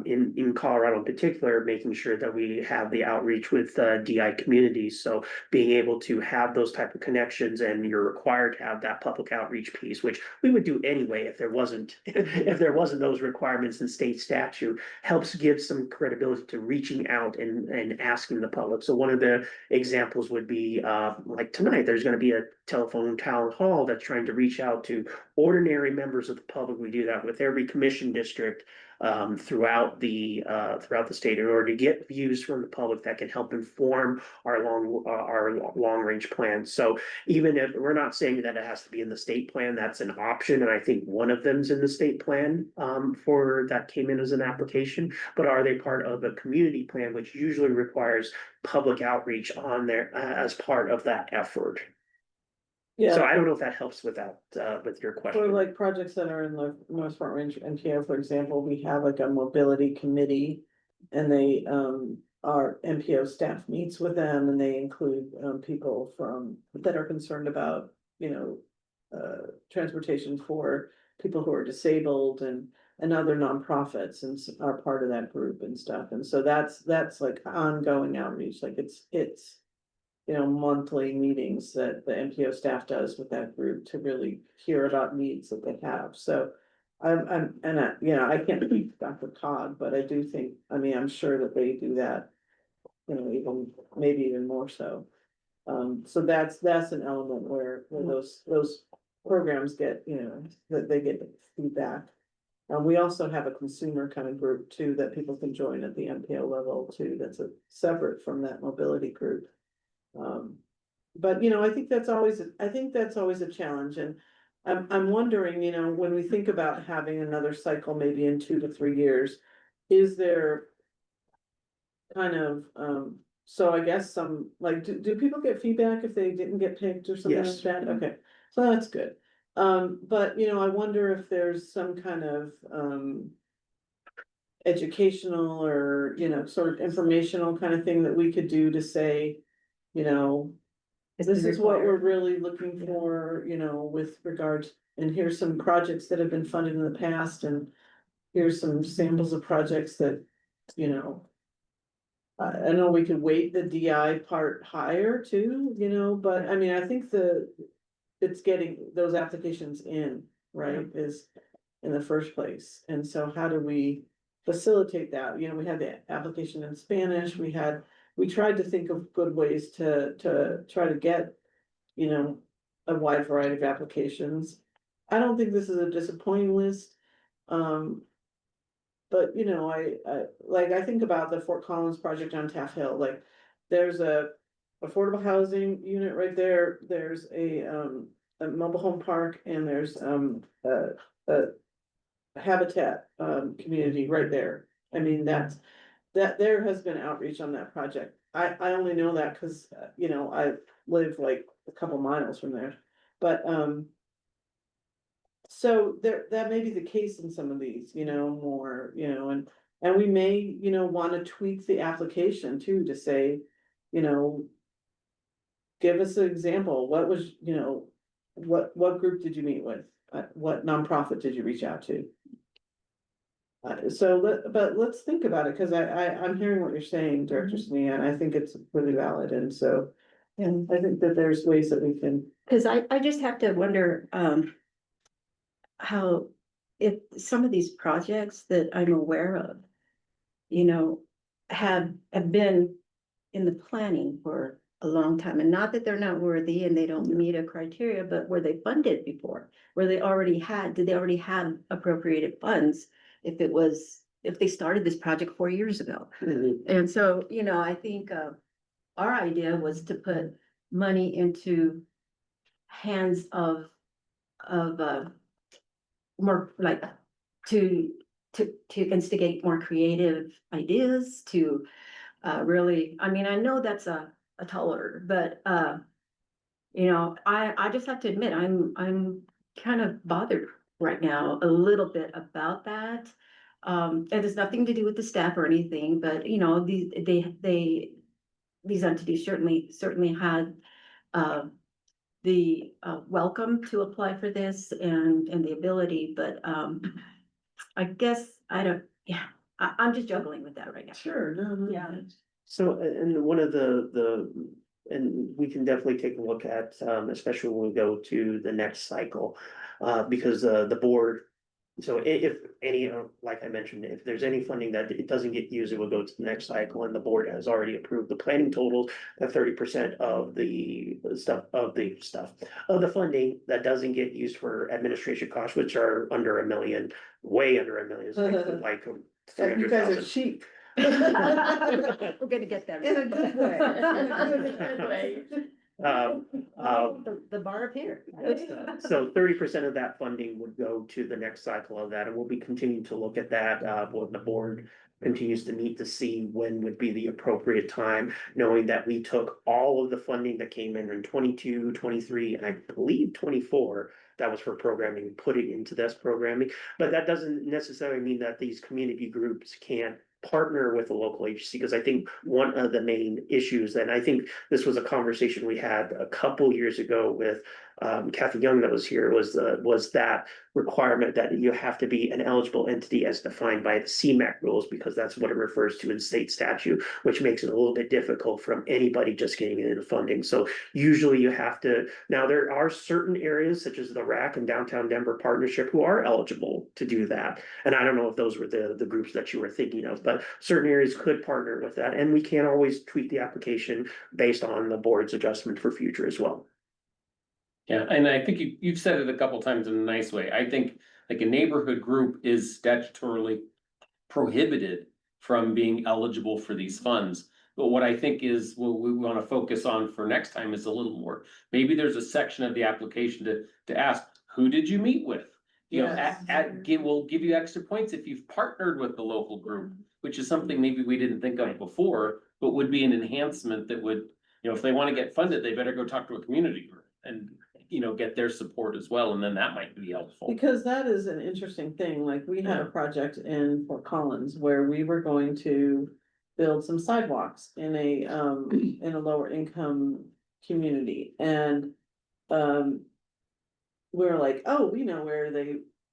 in Colorado in particular, making sure that we have the outreach with DI communities. So being able to have those type of connections, and you're required to have that public outreach piece, which we would do anyway if there wasn't those requirements in state statute, helps give some credibility to reaching out and asking the public. So one of the examples would be like tonight, there's going to be a telephone town hall that's trying to reach out to ordinary members of the public. We do that with every commission district throughout the state in order to get views from the public that can help inform our long range plan. So even if we're not saying that it has to be in the state plan, that's an option, and I think one of them's in the state plan for that came in as an application. But are they part of a community plan, which usually requires public outreach on there as part of that effort? Yeah. So I don't know if that helps with that, with your For question. like projects that are in the North Front Range NPO, for example, we have like a mobility committee. And they, our NPO staff meets with them, and they include, people that are concerned about, transportation for people who are disabled and other nonprofits and are part of that group and stuff. And so that's like ongoing outreach, like it's monthly meetings that the NPO staff does with that group to really hear about needs that they have. So I can't speak to Dr. Cog, but I do think, I'm sure that they do that, even, maybe even more so. So that's an element where those programs get, that they get feedback. We also have a consumer kind of group too, that people can join at the NPO level too, that's separate from that mobility group. But I think that's always a challenge, and I'm wondering, when we think about having another cycle, maybe in 2 to 3 years, is there kind of, so I guess some, like, do people get feedback if they didn't get picked or something like Yes. that? Okay, so that's good. But I wonder if there's some kind of, educational or, sort of informational kind of thing that we could do to say, this is what we're really looking for, with regards, and here's some projects that have been funded in the past, and here's some samples of projects that, I know we could weight the DI part higher too, but I think it's getting those applications in, right, is in the first place. And so how do we facilitate that? We had the application in Spanish, we tried to think of good ways to try to get, a wide variety of applications. I don't think this is a disappointing list. But I think about the Fort Collins project on Taft Hill, like there's a affordable housing unit right there. There's a mobile home park, and there's a habitat community right there. That there has been outreach on that project. I only know that because, I live like a couple miles from there, but, so that may be the case in some of these, more, and we may, want to tweak the application too, to say, give us an example, what was, what group did you meet with? What nonprofit did you reach out to? But let's think about it, because I'm hearing what you're saying, Director Smee, and I think it's really valid, and so. And I think that there's ways that we can. Cause I just have to wonder, how, if some of these projects that I'm aware of, have been in the planning for a long time, and not that they're not worthy and they don't meet a criteria, but were they funded before? Did they already have appropriated funds? If they started this project 4 years ago. And so, I think, our idea was to put money into hands of more like to instigate more creative ideas, to really, I know that's a tall order, but You know, I just have to admit, I'm kind of bothered right now a little bit about that. It has nothing to do with the staff or anything, but you know, these entities certainly had the welcome to apply for this and the ability, but I guess I don't, yeah, I'm just juggling with that right now. Sure, no, Yeah. So, and one of and we can definitely take a look at, especially when we go to the next cycle. Because the board, so if any, like I mentioned, if there's any funding that it doesn't get used, it will go to the next cycle, and the board has already approved the planning totals. That 30% of the funding that doesn't get used for administration costs, which are under $1 million, way under $1 million, like you guys are 300,000. cheap. We're gonna get there. In a good way. In a good way. Um, The bar up here. So 30% of that funding would go to the next cycle of that, and we'll be continuing to look at that, when the board continues to meet to see when would be the appropriate time, knowing that we took all of the funding that came in 22, 23, and I believe 24, that was for programming, put it into this programming, but that doesn't necessarily mean that these community groups can't partner with a local agency, because I think one of the main issues, and I think this was a conversation we had a couple years ago with Kathy Young that was here, was that requirement that you have to be an eligible entity as defined by the CMAQ rules, because that's what it refers to in state statute, which makes it a little bit difficult from anybody just getting into funding. So usually you have to, now there are certain areas such as the RAC and Downtown Denver Partnership who are eligible to do that. And I don't know if those were the groups that you were thinking of, but certain areas could partner with that. And we can always tweak the application based on the board's adjustment for future as well. Yeah, and I think you've said it a couple times in a nice way. I think like a neighborhood group is statutorily prohibited from being eligible for these funds. But what I think is what we want to focus on for next time is a little more. Maybe there's a section of the application to ask, who did you meet with? You know, Yes. we'll give you extra points if you've partnered with the local group, which is something maybe we didn't think of before, but would be an enhancement that would, you know, if they want to get funded, they better go talk to a community group and, you know, get their support as well, and then that might be helpful. Because that is an interesting thing, like we had a project in Fort Collins where we were going to build some sidewalks in a lower income community, and we were like, oh, we know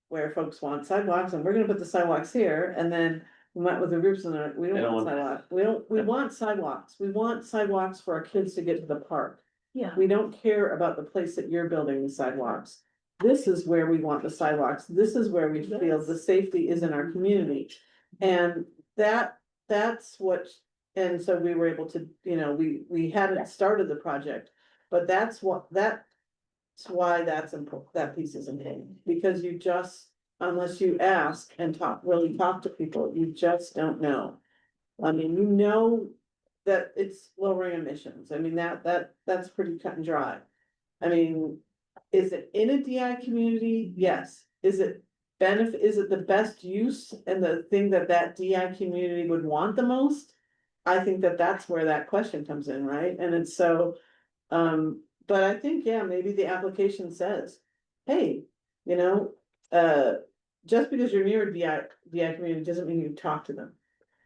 where folks want sidewalks, and we're gonna put the sidewalks here, and then we met with the groups and we They don't don't want want- sidewalks, we want sidewalks, we want sidewalks for our kids to get to the park. Yeah. We don't care about the place that you're building the sidewalks. This is where we want the sidewalks. This is where we feel the safety is in our community. And that's what, and so we were able to, you know, we hadn't started the project, but that's why that piece is important. Because you just, unless you ask and really talk to people, you just don't know. I mean, you know that it's lowering emissions. I mean, that's pretty cut and dry. I mean, is it in a DI community? Yes. Is it the best use and the thing that DI community would want the most? I think that's where that question comes in, right? And it's so, but I think, yeah, maybe the application says, hey, you know, just because you're near a DI community doesn't mean you talk to them.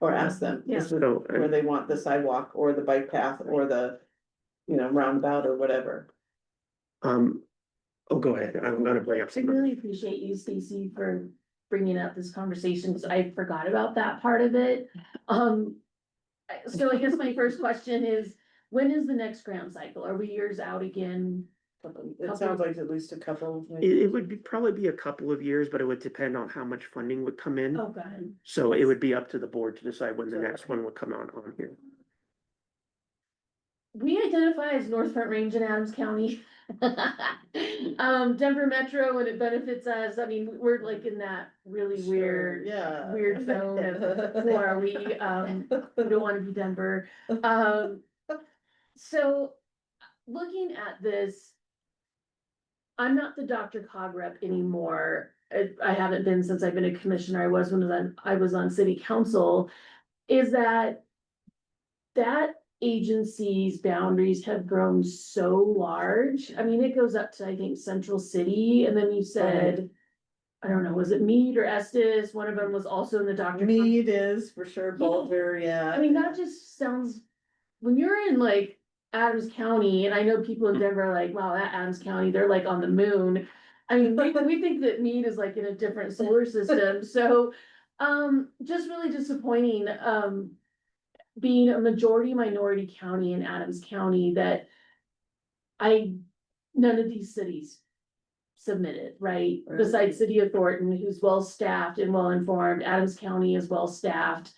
Or ask them, is it where they want the sidewalk or the bike path or the, you know, roundabout or whatever. Oh, go ahead. I'm gonna bring up I some. really appreciate you, Stacy, for bringing up this conversation, because I forgot about that part of it. So I guess my first question is, when is the next grant cycle? Are we years out again? It sounds like at least a couple. It would probably be a couple of years, but it would depend on how much funding would come in. Oh, God. So it would be up to the board to decide when the next one would come out on here. We identify as North Front Range in Adams County. Denver Metro, and it benefits us. I mean, we're like in that really weird, Yeah. weird zone of who are we? We don't want to be Denver. So looking at this, I'm not the DRCOG rep anymore. I haven't been since I've been a commissioner. I was on city council. Is that agencies' boundaries have grown so large. I mean, it goes up to, I think, Central City, and then you said, I don't know, was it Meade or Estes? One of them was also in the Dr. Mead is for sure, Boulder, I yeah. mean, that just sounds, when you're in like Adams County, and I know people in Denver are like, wow, that Adams County, they're like on the moon. I mean, we think that Meade is like in a different solar system, so, just really disappointing, being a majority minority county in Adams County that none of these cities submitted, right? Right. Besides City of Thornton, who's well-staffed and well-informed, Adams County is well-staffed.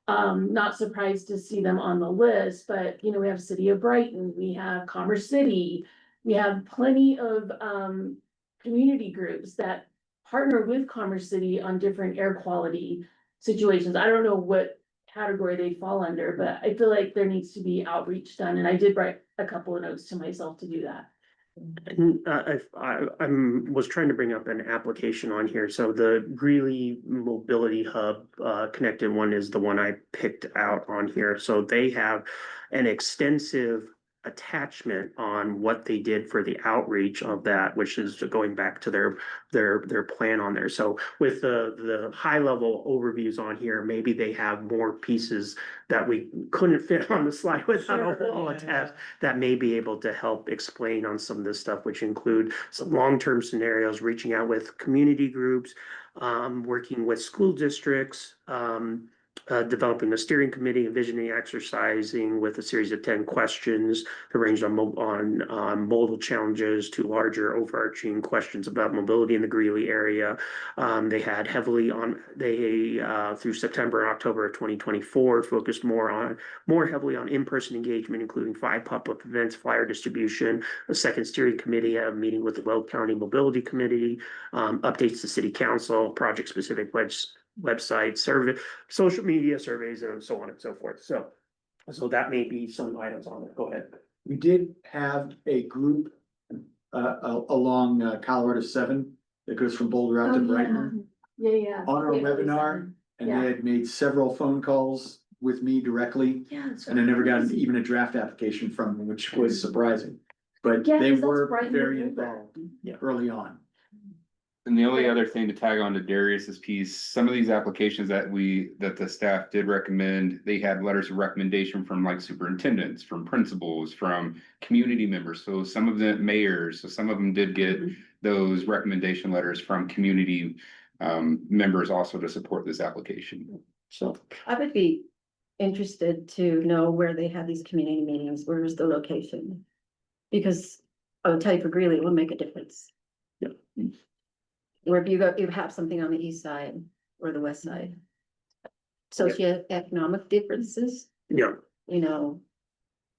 Not surprised to see them on the list, but you know, we have City of Brighton, we have Commerce City, we have plenty of community groups that partner with Commerce City on different air quality situations. I don't know what category they fall under, but I feel like there needs to be outreach done, and I did write a couple of notes to myself to do that. And was trying to bring up an application on here. So the Greeley Mobility Hub connected one is the one I picked out on here. So they have an extensive attachment on what they did for the outreach of that, which is going back to their plan on there. So with the high level overviews on here, maybe they have more pieces that we couldn't fit on the slide without Sure, all yeah. attached that may be able to help explain on some of this stuff, which include some long-term scenarios, reaching out with community groups, working with school districts, developing a steering committee, envisioning exercising with a series of 10 questions arranged on modal challenges to larger overarching questions about mobility in the Greeley area. They had through September and October of 2024, focused more heavily on in-person engagement, including 5 pop-up events, flyer distribution, a second steering committee, a meeting with the Weld County Mobility Committee, updates to City Council, project-specific website, survey, social media surveys, and so on and so forth. So that may be some items on it. Go ahead. We did have a group along Colorado 7 that goes from Boulder out to Brighton Yeah. on our webinar, and they had made several phone calls with me directly, Yeah. That's and I never got crazy. even a draft application from them, which was surprising. But Yeah, they 'cause that's were Brighton very and Boulder. involved early on. And the only other thing to tag on to Darius's piece, some of these applications that the staff did recommend, they had letters of recommendation from like superintendents, from principals, from community members. So some of the mayors, so some of them did get those recommendation letters from community members also to support this application. So I would be interested to know where they have these community meetings, where is the location? Because I'll tell you, for Greeley, it will make a difference. Yeah. Where if you have something on the east side or the west side. Socioeconomic differences, yeah, you know,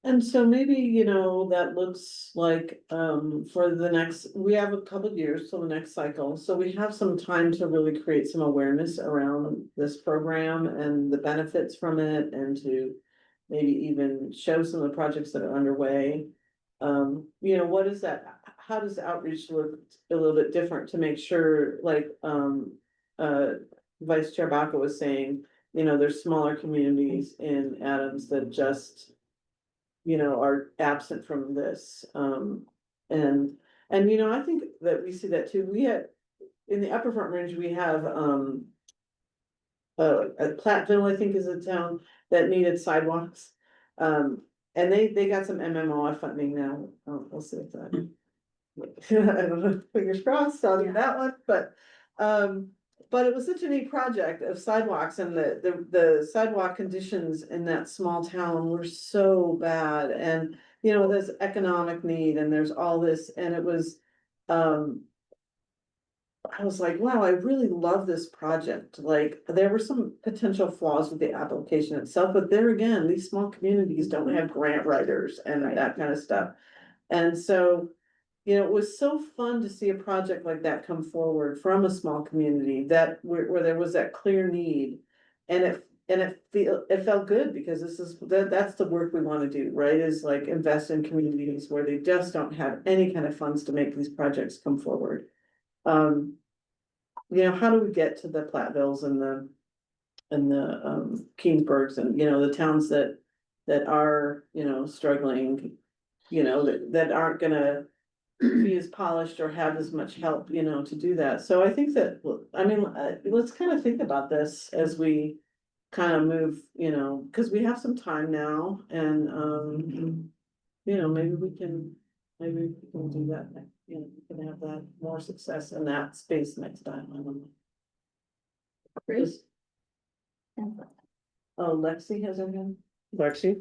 And so maybe, you know, that looks like, for the next, we have a couple of years till the next cycle, so we have some time to really create some awareness around this program and the benefits from it, and to maybe even show some of the projects that are underway. You know, what is that, how does the outreach look a little bit different to make sure, like, Vice Chair Baca was saying, you know, there's smaller communities in Adams that just, you know, are absent from this. And you know, I think that we see that too. We had, in the Upper Front Range, we have, at Platteville, I think is a town that needed sidewalks. And they got some MMOF funding now. We'll see if that. I don't know, fingers crossed on that one, but it was such a neat project of sidewalks, and the sidewalk conditions in that small town were so bad, and you know, there's economic need and there's all this, and it was, I was like, wow, I really love this project. Like, there were some potential flaws with the application itself, but there again, these small communities don't have grant writers and that kind of stuff. And so, you know, it was so fun to see a project like that come forward from a small community that where there was that clear need. And it felt good, because that's the work we want to do, right? Is like invest in communities where they just don't have any kind of funds to make these projects come forward. You know, how do we get to the Plattevilles and the Keensburgs and, you know, the towns that that are, struggling, that aren't gonna be as polished or have as much help, to do that. So I think that, let's kind of think about this as we kind of move, because we have some time now and, maybe we can do that, we can have that more success in that space next time. I don't know. Great. Oh, Lexi has her hand. Lexi?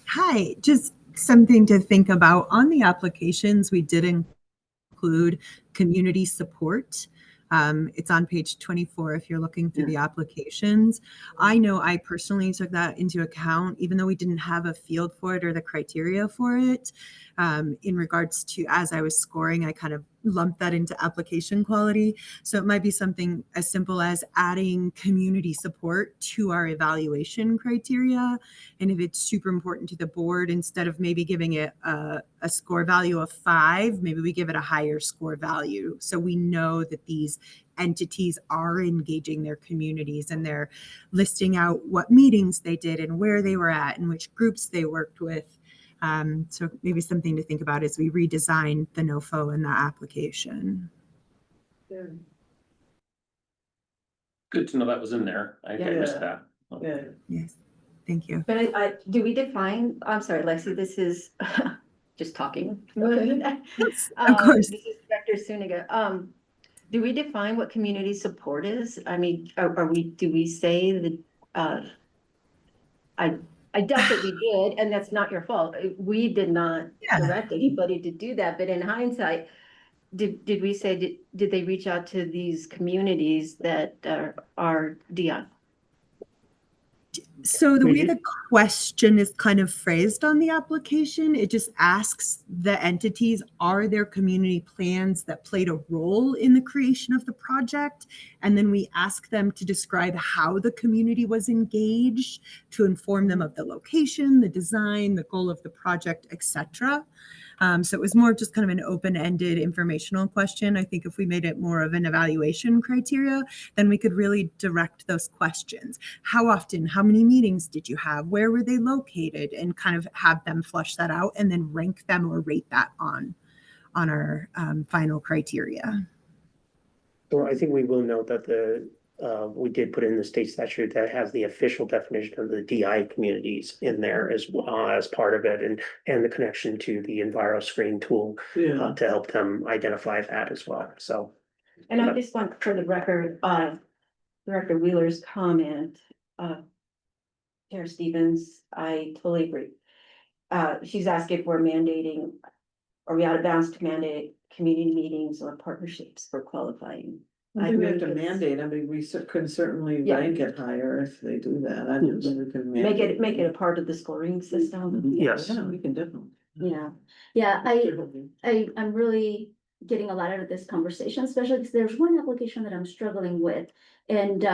Hi, just something to think about. On the applications, we did include community support. It's on page 24 if you're looking through the applications. I know I personally took that into account, even though we didn't have a field for it or the criteria for it. In regards to, as I was scoring, I kind of lumped that into application quality. So it might be something as simple as adding community support to our evaluation criteria. And if it's super important to the board, instead of maybe giving it a score value of 5, maybe we give it a higher score value. So we know that these entities are engaging their communities and they're listing out what meetings they did and where they were at and which groups they worked with. So maybe something to think about as we redesign the NOFO and the application. Good to know that was in there. I missed that. Yeah. Yes, thank you. But do we define, I'm sorry, Lexi, this is just talking. Yes, of course. This is Director Suniga. Do we define what community support is? I mean, do we say that, I doubt that we did, and that's not your fault. We did not direct anybody to do that, but in hindsight, did we say, did they reach out to these communities that are DI? So the way the question is kind of phrased on the application, it just asks the entities, are there community plans that played a role in the creation of the project? And then we ask them to describe how the community was engaged, to inform them of the location, the design, the goal of the project, etc. So it was more just kind of an open-ended informational question. I think if we made it more of an evaluation criteria, then we could really direct those questions. How often, how many meetings did you have? Where were they located? And kind of have them flush that out and then rank them or rate that on our final criteria. So I think we will note that we did put in the state statute that has the official definition of the DI communities in there as well as part of it, and the connection to the EnviroScreen tool to help them identify that as well. So, And I just want for the record, Director Wheeler's comment, Chair Stevens, I totally agree. She's asking if we're mandating, are we out of bounds to mandate community meetings or partnerships for qualifying? I think we have to mandate, we can certainly rank it higher if they do that. I think we can Make it a part of the scoring system. yes. Yeah, we can definitely. Yeah, I'm really getting a lot out of this conversation, especially because there's one application that I'm struggling with. And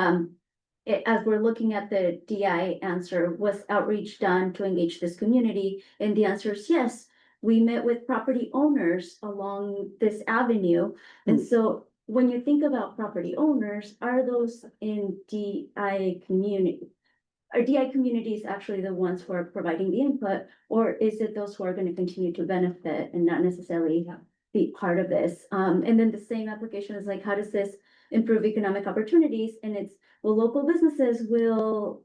as we're looking at the DI answer, was outreach done to engage this community? And the answer is yes. We met with property owners along this avenue. And so when you think about property owners, are those in DI community? Are DI communities actually the ones who are providing the input, or is it those who are going to continue to benefit and not necessarily be part of this? And then the same application is like, how does this improve economic opportunities? And it's, well, local businesses will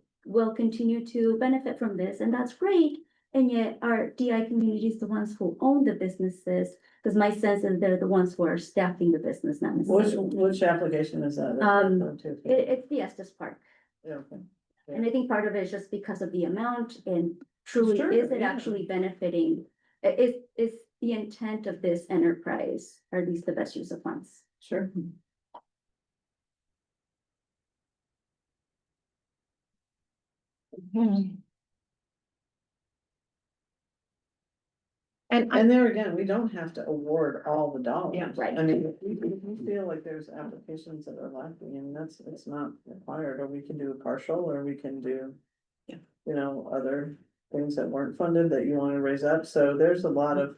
continue to benefit from this, and that's great. And yet our DI communities, the ones who own the businesses, because my sense is they're the ones who are staffing the business, not necessarily. Which application is that? It's the Estes Park. Okay. And I think part of it is just because of the amount and truly, Sure, is it yeah. actually benefiting? Is the intent of this enterprise, are these the best use of funds? Sure. And there again, we don't have to award all the dollars. Yeah, right. I mean, if we feel like there's applications that are lacking and it's not required, or we can do a partial, or we can do. Other things that weren't funded that you want to raise up, so there's a lot of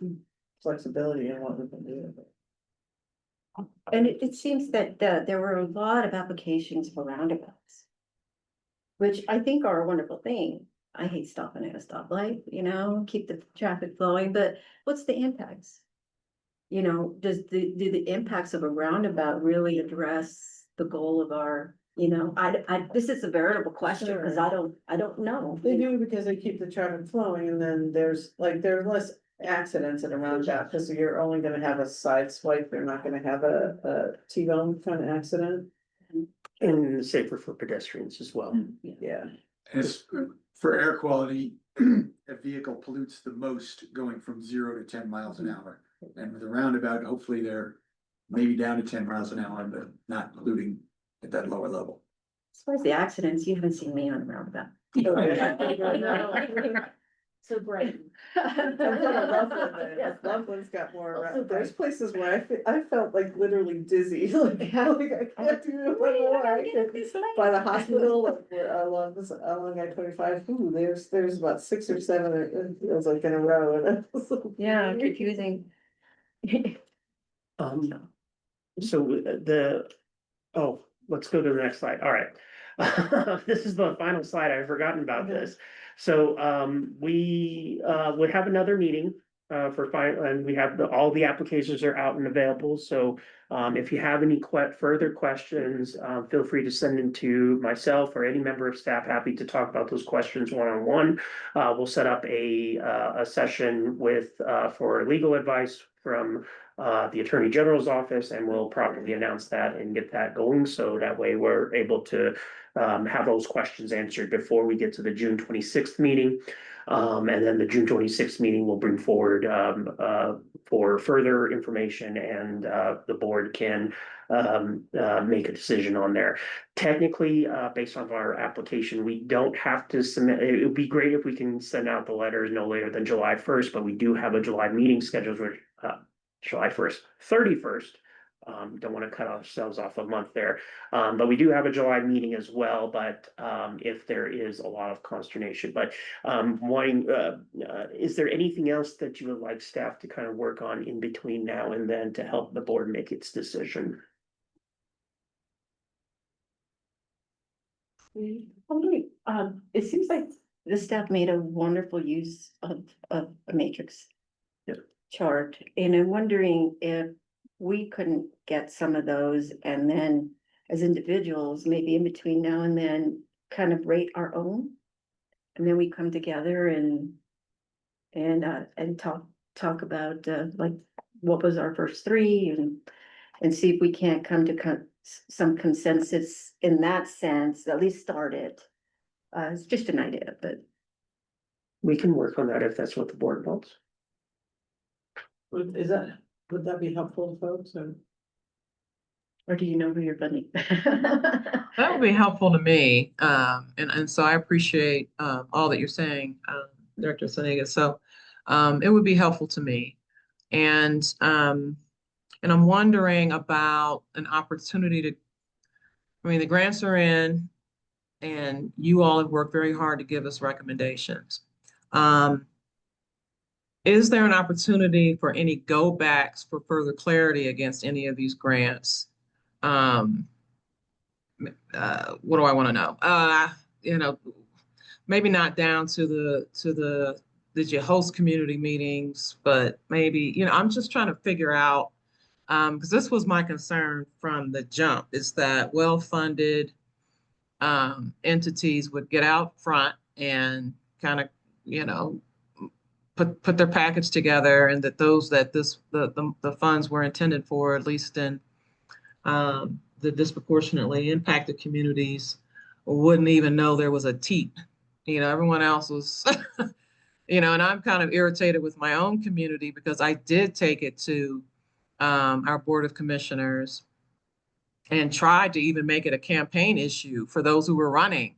flexibility in what we can do. And it seems that there were a lot of applications for roundabouts, which I think are a wonderful thing. I hate stopping at a stoplight, you know, keep the traffic flowing, but what's the impacts? You know, do the impacts of a roundabout really address the goal of our, you know, this is a veritable question, because I don't know. They do because they keep the traffic flowing, and then there's less accidents in a roundabout, because you're only gonna have a side swipe, you're not gonna have a T-bone kind of accident. And safer for pedestrians as well. Yeah. And it's for air quality, a vehicle pollutes the most going from 0 to 10 miles an hour. And with a roundabout, hopefully they're maybe down to 10 miles an hour, but not polluting at that lower level. As far as the accidents, you haven't seen me on a roundabout. So great. Loveland's got more around. There's places where I felt like literally dizzy, like I can't do it anymore. By the hospital, like, along I-25, there's about 6 or 7, it feels like in a row, and it was so Yeah, weird. confusing. So let's go to the next slide. All right. This is the final slide. I've forgotten about this. So we would have another meeting for final, and we have all the applications are out and available. So if you have any further questions, feel free to send them to myself or any member of staff. Happy to talk about those questions one-on-one. We'll set up a session with for legal advice from the Attorney General's office, and we'll properly announce that and get that going. So that way we're able to have those questions answered before we get to the June 26th meeting. And then the June 26th meeting will bring forward for further information, and the board can make a decision on there. Technically, based on our application, we don't have to submit. It would be great if we can send out the letters no later than July 1st, but we do have a July meeting scheduled for July 1st, 31st. Don't want to cut ourselves off a month there. But we do have a July meeting as well, but if there is a lot of consternation. But is there anything else that you would like staff to kind of work on in between now and then to help the board make its decision? It seems like the staff made a wonderful use of a matrix chart, and I'm wondering if we couldn't get some of those, and then as individuals, maybe in between now and then, kind of rate our own. And then we come together and talk about like what was our first 3, and see if we can't come to some consensus in that sense, at least start it. It's just an idea, but We can work on that if that's what the board wants. Would that be helpful, folks? or do you know who you're funding? That would be helpful to me. And so I appreciate all that you're saying, Director Saniga. So it would be helpful to me. And I'm wondering about an opportunity the grants are in, and you all have worked very hard to give us recommendations. Is there an opportunity for any go backs for further clarity against any of these grants? What do I want to know? Maybe not down to the did you host community meetings, but maybe, I'm just trying to figure out, because this was my concern from the jump, is that well-funded entities would get out front and kind of, put their package together, and that the funds were intended for, at least in the disproportionately impacted communities, wouldn't even know there was a TEEP. Everyone else was, and I'm kind of irritated with my own community, because I did take it to our Board of Commissioners and tried to even make it a campaign issue for those who were running,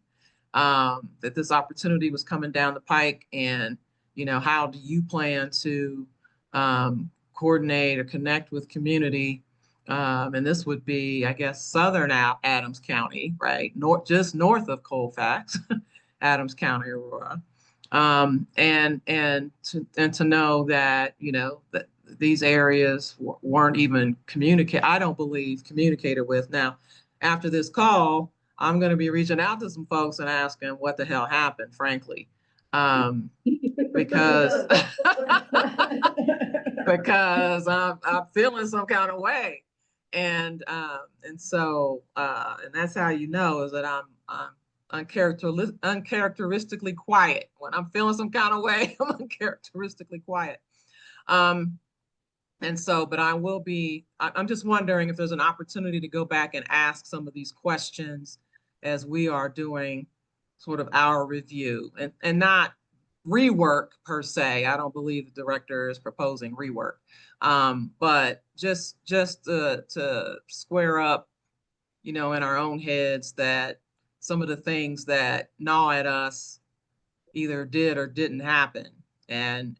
that this opportunity was coming down the pike, and how do you plan to coordinate or connect with community? And this would be, I guess, southern Adams County, right? Just north of Colfax, Adams County, Aurora. And to know that, that these areas weren't even I don't believe communicated with. Now, after this call, I'm going to be reaching out to some folks and asking what the hell happened, frankly. Because because I'm feeling some kind of way. And so and that's how you know is that I'm uncharacteristically quiet. When I'm feeling some kind of way, I'm uncharacteristically quiet. And so, but I will be, I'm just wondering if there's an opportunity to go back and ask some of these questions as we are doing sort of our review and not rework per se. I don't believe the director is proposing rework. But just to square up, you know, in our own heads that some of the things that gnaw at us either did or didn't happen. And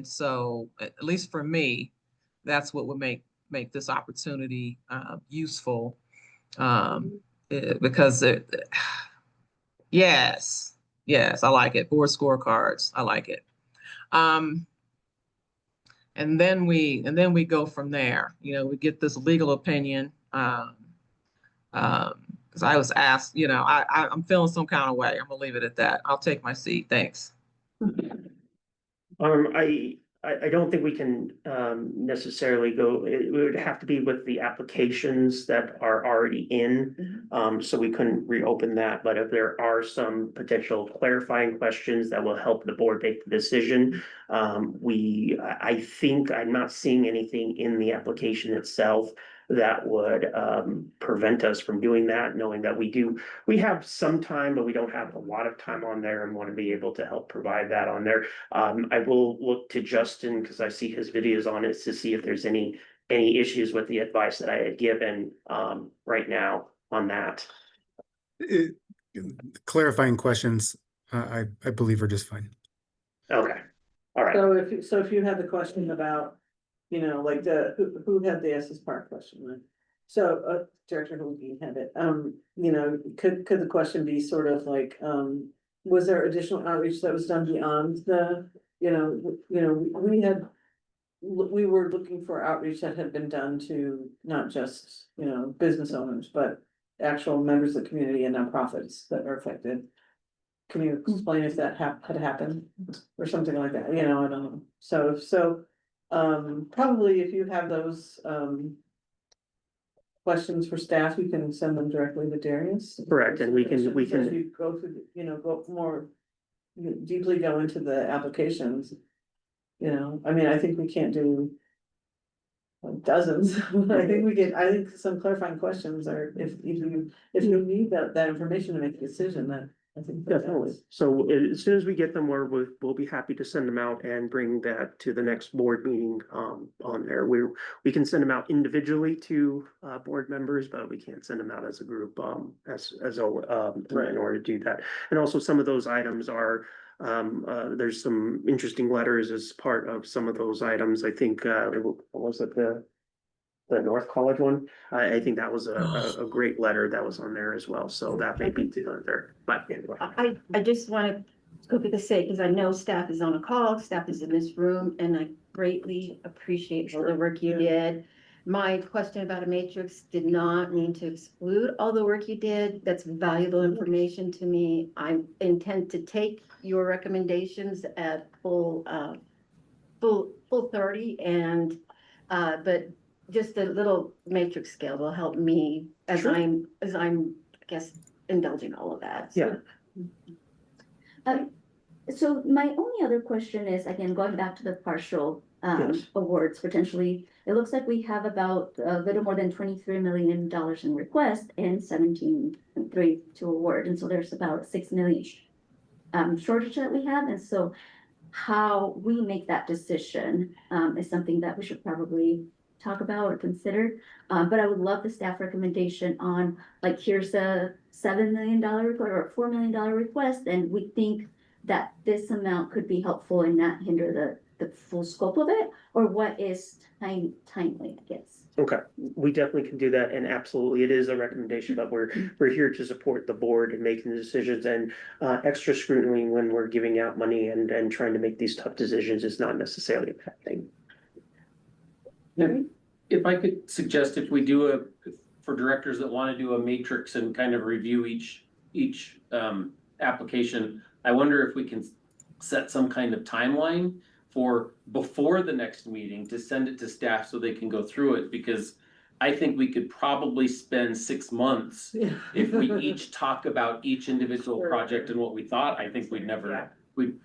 so at least for me, that's what would make this opportunity useful. Because yes, I like it. Board scorecards, I like it. And then we go from there. You know, we get this legal opinion. Because I was asked, you know, I'm feeling some kind of way. I'm gonna leave it at that. I'll take my seat. Thanks. I don't think we can necessarily go, it would have to be with the applications that are already in. So we couldn't reopen that, but if there are some potential clarifying questions that will help the board make the decision. I think I'm not seeing anything in the application itself that would prevent us from doing that, knowing that we have some time, but we don't have a lot of time on there and want to be able to help provide that on there. I will look to Justin because I see his videos on it to see if there's any issues with the advice that I had given right now on that. Clarifying questions, I believe are just fine. Okay, all right. So if you had the question about, you know, like who had the Estes Park question, right? So Director Hogan had it, you know, could the question be sort of like, was there additional outreach that was done beyond the, we were looking for outreach that had been done to not just, you know, business owners, but actual members of the community and nonprofits that are affected. Can you explain if that had happened or something like that? You know, I don't know. So probably if you have those questions for staff, you can send them directly to Darius. Correct, and we can As you go through, you know, go more deeply go into the applications. You know, I mean, I think we can't do dozens. I think some clarifying questions are, if you need that information to make a decision, that I think. Definitely. So as soon as we get them, we'll be happy to send them out and bring that to the next board meeting on there. We can send them out individually to board members, but we can't send them out as a group in order to do that. And also some of those items are there's some interesting letters as part of some of those items. I think was it the North College one? I think that was a great letter that was on there as well. So that may be there. But anyway. I just want to go for the sake, because I know staff is on a call, staff is in this room, and I greatly appreciate all the work you did. My question about a matrix did not mean to exclude all the work you did. That's valuable information to me. I intend to take your recommendations at full 30, and but just a little matrix scale will help me as Sure. I'm I guess indulging all of that. So. Yeah. So my only other question is, again, going back to the partial Yes. awards, potentially, it looks like we have about a little more than $23 million in request and 17.3 to award. And so there's about 6 million shortage that we have. And so how we make that decision is something that we should probably talk about or consider. But I would love the staff recommendation on, like, here's a $7 million request or a $4 million request, and we think that this amount could be helpful and not hinder the full scope of it, or what is timely, I guess. Okay, we definitely can do that, and absolutely, it is a recommendation, but we're here to support the board in making the decisions, and extra scrutiny when we're giving out money and trying to make these tough decisions is not necessarily a bad thing. If I could suggest, if we do for directors that want to do a matrix and kind of review each application, I wonder if we can set some kind of timeline for before the next meeting to send it to staff so they can go through it, because I think we could probably spend 6 months Yeah. if we each talk about each individual Sure. project and what we thought. I think we'd Yeah. never, we'd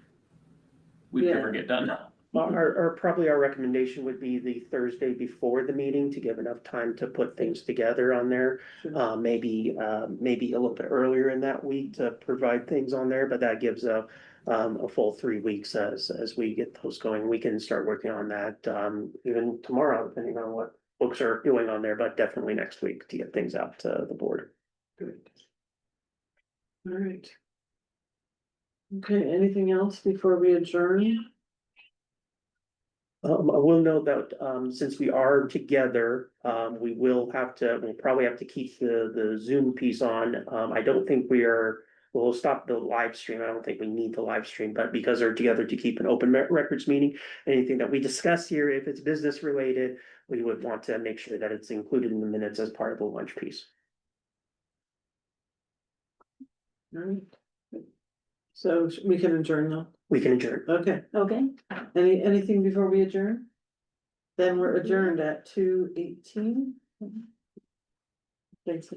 Yeah. never get done. Probably our recommendation would be the Thursday before the meeting to give enough time to put things together on there. Sure. Maybe a little bit earlier in that week to provide things on there, but that gives a full 3 weeks as we get those going. We can start working on that, even tomorrow, depending on what folks are doing on there, but definitely next week to get things out to the board. Good. All right. Okay, anything else before we adjourn? I will note that, since we are together, we'll probably have to keep the Zoom piece on. I don't think we'll stop the live stream. I don't think we need the live stream, but because we're together to keep an open records meeting, anything that we discuss here, if it's business related, we would want to make sure that it's included in the minutes as part of the lunch piece. All right. So we can adjourn now. We can adjourn. Okay, Okay. anything before we adjourn? Then we're adjourned at 2:18. Thanks.